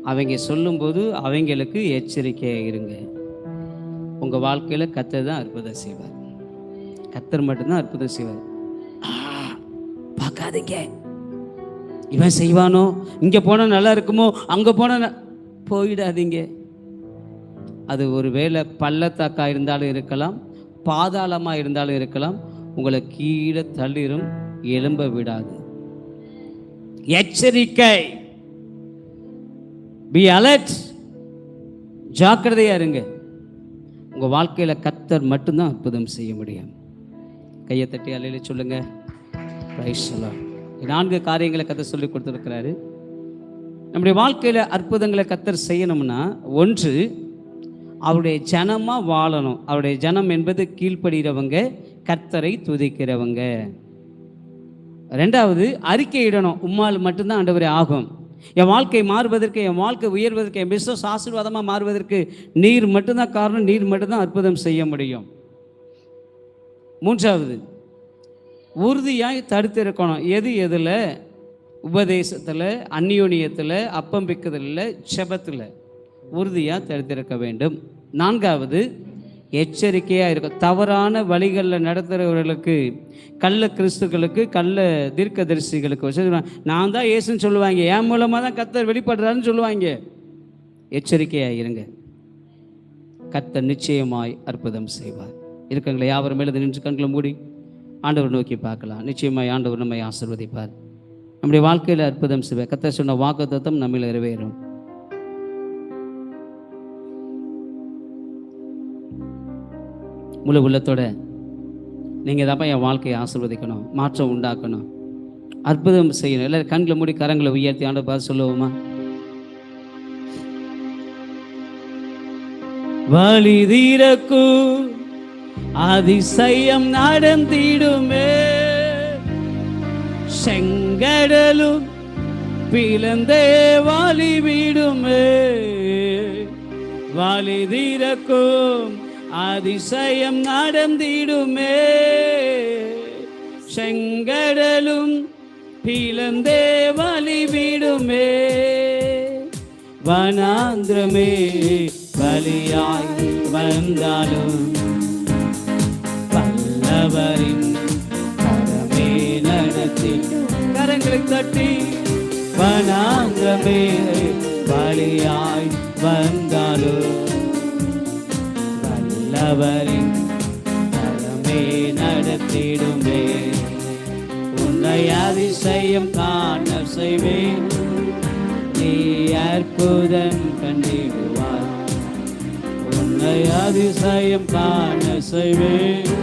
அவங்க சொல்லும்போது அவங்களுக்கு எச்சரிக்கையாக இருங்க. உங்கள் வாழ்க்கையில் கர்த்தர் தான் அற்புதம் செய்வார். கர்த்தர் மட்டும்தான் அற்புதம் செய்வார். பார்க்காதீங்க, இவன் செய்வானோ, இங்கே போனால் நல்லா இருக்குமோ, அங்கே போனால் போயிடாதீங்க. அது ஒரு வேளை பள்ளத்தாக்காக இருந்தாலும் இருக்கலாம், பாதாளமாக இருந்தாலும் இருக்கலாம், உங்களை கீழே தள்ளிடும், எழும்ப விடாது. எச்சரிக்கை, பி அலர்ட், ஜாக்கிரதையா இருங்க. உங்க வாழ்க்கையில கர்த்தர் மட்டும்தான் அற்புதம் செய்ய முடியும். கையை தட்டி அல்லேலூயா சொல்லுங்க. Price the Lord. 4 காரியங்களை கர்த்தர் சொல்லி கொடுத்துருக்கிறாரு. நம்முடைய வாழ்க்கையில அற்புதங்களை கர்த்தர் செய்யணும்னா, ஒன்று, அவருடைய ஜனமா வாழணும். அவருடைய ஜனம் என்பது கீழ்ப்படுகிறவங்க, கர்த்தரை துதிக்கிறவங்க. 2வது, அறிக்கையிடணும். உம்மால் மட்டும்தான் ஆண்டவரே ஆகும். என் வாழ்க்கை மாறுவதற்கு, என் வாழ்க்கை உயர்வதற்கு, என் பிசினஸ் ஆசீர்வாதமாக மாறுவதற்கு நீர் மட்டும்தான் காரணம், நீர் மட்டும்தான் அற்புதம் செய்ய முடியும். 3வது, உறுதியாய் தடுத்திருக்கணும். எதில்? உபதேசத்தில், அந்யோன்யத்தில், அப்பம் பிக்குதலில், ஜெபத்தில் உறுதியாக தடுத்திருக்க வேண்டும். 4வது, எச்சரிக்கையாக இருக்கும். தவறான வழிகளில் நடத்துகிறவர்களுக்கு, கள்ள கிறிஸ்துக்களுக்கு, கள்ள தீர்க்கதரிசிகளுக்கு நான் தான் இயேசுன்னு சொல்லுவாங்க, என் மூலமாக தான் கர்த்தர் வெளிப்படுறாருன்னு சொல்லுவாங்க. எச்சரிக்கையாக இருங்க. கர்த்தர் நிச்சயமாய் அற்புதம் செய்வார். இருக்குங்களா? யாவரும் மேலே நின்று கண்களை மூடி ஆண்டவர் நோக்கி பார்க்கலாம். நிச்சயமாய் ஆண்டவர் நம்மை ஆசீர்வதிப்பார். நம்முடைய வாழ்க்கையில் அற்புதம் செய்வார். கர்த்தர் சொன்ன வாக்குத்தத்தம் நம்மில் நிறைவேறும். முழு உள்ளத்தோட நீங்கள் தான் என் வாழ்க்கையை ஆசீர்வதிக்கணும், மாற்றம் உண்டாக்கணும், அற்புதம் செய்யணும். எல்லாரும் கண்களை மூடி கரங்களை உயர்த்தி ஆண்டவர் பார்த்து சொல்லுவோமா? வழி தீரக்கு அதிசயம் நடந்திடுமே, செங்கடலும் பிளந்தே வழி விடுமே. வழி தீரக்கும் அதிசயம் நடந்திடுமே, செங்கடலும் பிளந்தே வழி விடுமே. வனாந்திரமே வழியாய் வந்தாலும் வல்லவரின் கரமே நடத்தி. கரங்களை தட்டி. வனாந்திரமே வழியாய் வந்தாலும் வல்லவரின் கரமே நடத்திடுமே. உன்னை அதிசயம் காண செய்வேன், நீ அற்புதம் கண்டிடுவாய். உன்னை அதிசயம் காண செய்வேன்,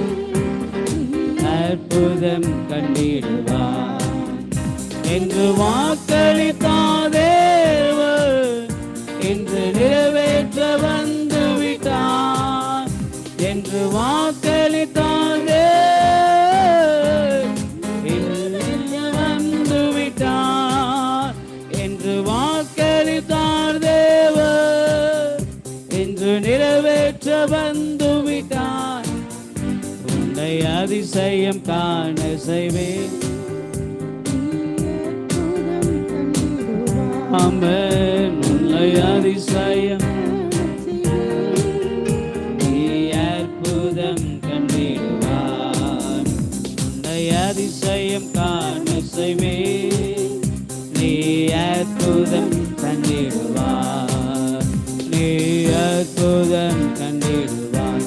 அற்புதம் கண்டிடுவாய். என்று வாக்களித்தார் தேவன், என்று நிறைவேற்ற வந்து விட்டார். என்று வாக்களித்தார் தேவன், என்று வந்து விட்டார். என்று வாக்களித்தார் தேவன், என்று நிறைவேற்ற வந்து விட்டார். உன்னை அதிசயம் காண செய்வேன். ஆமென். உன்னை அதிசயம், நீ அற்புதம் கண்டிடுவார். உன்னை அதிசயம் காண செய்வேன், நீ அற்புதம் கண்டிடுவார். நீ அற்புதம் கண்டிடுவார்.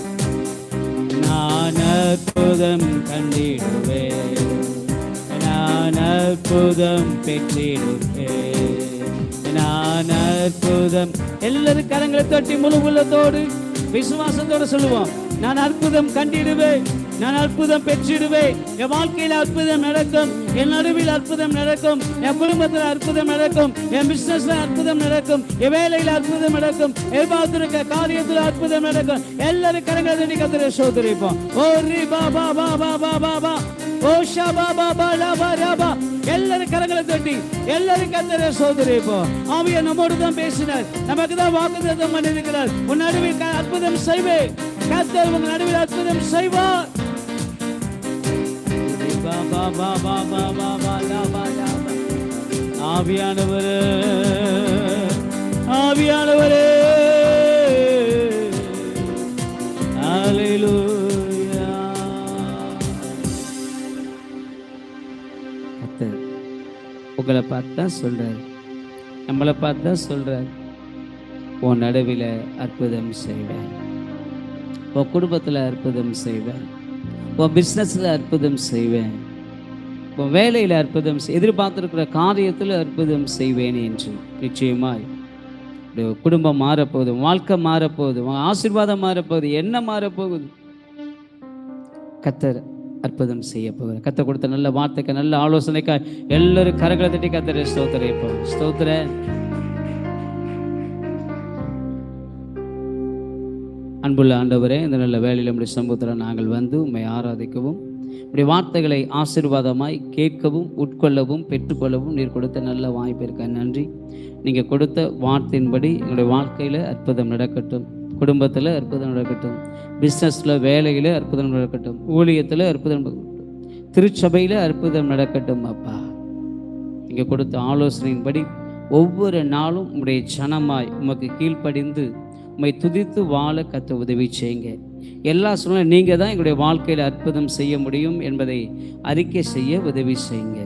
நான் அற்புதம் கண்டிடுவேன், நான் அற்புதம் பெற்றிடுவேன், நான் அற்புதம். எல்லாரும் கரங்களை தட்டி முழு உள்ளத்தோடு விசுவாசத்தோடு சொல்லுவோம். நான் அற்புதம் கண்டிடுவேன், நான் அற்புதம் பெற்றிடுவேன். என் வாழ்க்கையில் அற்புதம் நடக்கும், என் நடுவில் அற்புதம் நடக்கும், என் குடும்பத்தில் அற்புதம் நடக்கும், என் பிசினஸ்ல அற்புதம் நடக்கும், என் வேலையில் அற்புதம் நடக்கும், எதிர்பார்த்திருக்க காரியத்தில் அற்புதம் நடக்கும். எல்லாரும் கரங்களை தட்டி கர்த்தரை ஸ்தோத்திரிப்போம். ஓ ரி பா பா பா பா பா பா பா, ஓ ஷா பா பா பா லா பா ரா பா. எல்லாரும் கரங்களை தட்டி எல்லாரும் கர்த்தரை ஸ்தோத்திரிப்போம். ஆவியானவர் நம்மோடு தான் பேசினார், நமக்கு தான் வாக்குத்தத்தம் பண்ணியிருக்கிறார். உன் நடுவில் அற்புதம் செய்வேன், கர்த்தர் உன் நடுவில் அற்புதம் செய்வார். ஆவியானவரே, ஆவியானவரே, ஹல்லேலூயா. கர்த்தர் உங்களை பார்த்தா சொல்றார், நம்மளை பார்த்தா சொல்றார், உன் நடுவில் அற்புதம் செய்வேன், உன் குடும்பத்தில் அற்புதம் செய்வேன், உன் பிஸ்னஸில் அற்புதம் செய்வேன், உன் வேலையில் அற்புதம் எதிர்பார்த்திருக்கிற காரியத்தில் அற்புதம் செய்வேன் என்று. நிச்சயமாய் குடும்பம் மாறப்போகுது, வாழ்க்கை மாறப்போகுது, ஆசீர்வாதம் மாறப்போகுது, என்ன மாறப்போகுது. கர்த்தர் அற்புதம் செய்ய போகிறார். கர்த்தர் கொடுத்த நல்ல வார்த்தைக்கு, நல்ல ஆலோசனைக்காய் எல்லாரும் கரங்களை தட்டி கர்த்தரை ஸ்தோத்திரிப்போம். ஸ்தோத்திர. அன்புள்ள ஆண்டவரே, இந்த நல்ல வேளையில் நம்முடைய சமூகத்தில் நாங்கள் வந்து உம்மை ஆராதிக்கவும், இப்படி வார்த்தைகளை ஆசீர்வாதமாய் கேட்கவும், உட்கொள்ளவும், பெற்றுக்கொள்ளவும் நீர் கொடுத்த நல்ல வாய்ப்பிற்க நன்றி. நீங்கள் கொடுத்த வார்த்தையின்படி எங்களுடைய வாழ்க்கையில் அற்புதம் நடக்கட்டும், குடும்பத்தில் அற்புதம் நடக்கட்டும், பிஸ்னஸில் வேலையில் அற்புதம் நடக்கட்டும், ஊழியத்தில் அற்புதம் நடக்கட்டும், திருச்சபையில் அற்புதம் நடக்கட்டும். அப்பா, நீங்கள் கொடுத்த ஆலோசனையின்படி ஒவ்வொரு நாளும் உங்களுடைய ஜனமாய் உமக்கு கீழ்ப்படிந்து உம்மை துதித்து வாழ கத்த உதவி செய்யுங்க. எல்லா சூழ்நிலையும் நீங்கள் தான் எங்களுடைய வாழ்க்கையில் அற்புதம் செய்ய முடியும் என்பதை அறிக்கை செய்ய உதவி செய்யுங்க.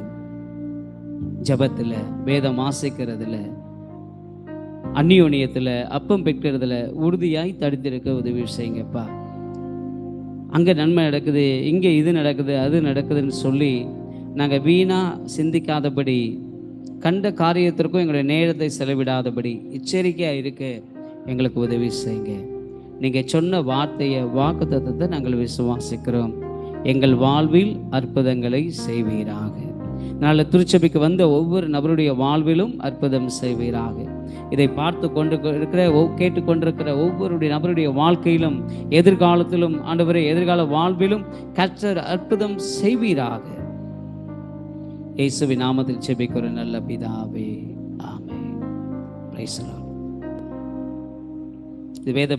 ஜபத்தில், வேதம் வாசிக்கிறதுல, அந்நியோனியத்தில், அப்பம் பெற்கிறதுல உறுதியாய் தடுத்திருக்க உதவி செய்யுங்கப்பா. அங்கே நன்மை நடக்குது, இங்கே இது நடக்குது, அது நடக்குதுன்னு சொல்லி நாங்கள் வீணாக சிந்திக்காதபடி, கண்ட காரியத்திற்கும் எங்களுடைய நேரத்தை செலவிடாதபடி எச்சரிக்கையாக இருக்க எங்களுக்கு உதவி செய்யுங்க. நீங்கள் சொன்ன வார்த்தையை, வாக்குத்தத்தத்தை நாங்கள் விசுவாசிக்கிறோம். எங்கள் வாழ்வில் அற்புதங்களை செய்வீராக. நாளை திருச்சபைக்கு வந்த ஒவ்வொரு நபருடைய வாழ்விலும் அற்புதம் செய்வீராக. இதை பார்த்து கொண்டு இருக்கிற, கேட்டுக்கொண்டிருக்கிற ஒவ்வொருடைய நபருடைய வாழ்க்கையிலும், எதிர்காலத்திலும், ஆண்டவரே எதிர்கால வாழ்விலும் கர்த்தர் அற்புதம் செய்வீராக. இயேசுவின் நாமத்தில் ஜெபிக்கிற நல்ல பிதாவே, ஆமென். Praise the Lord. இது வேத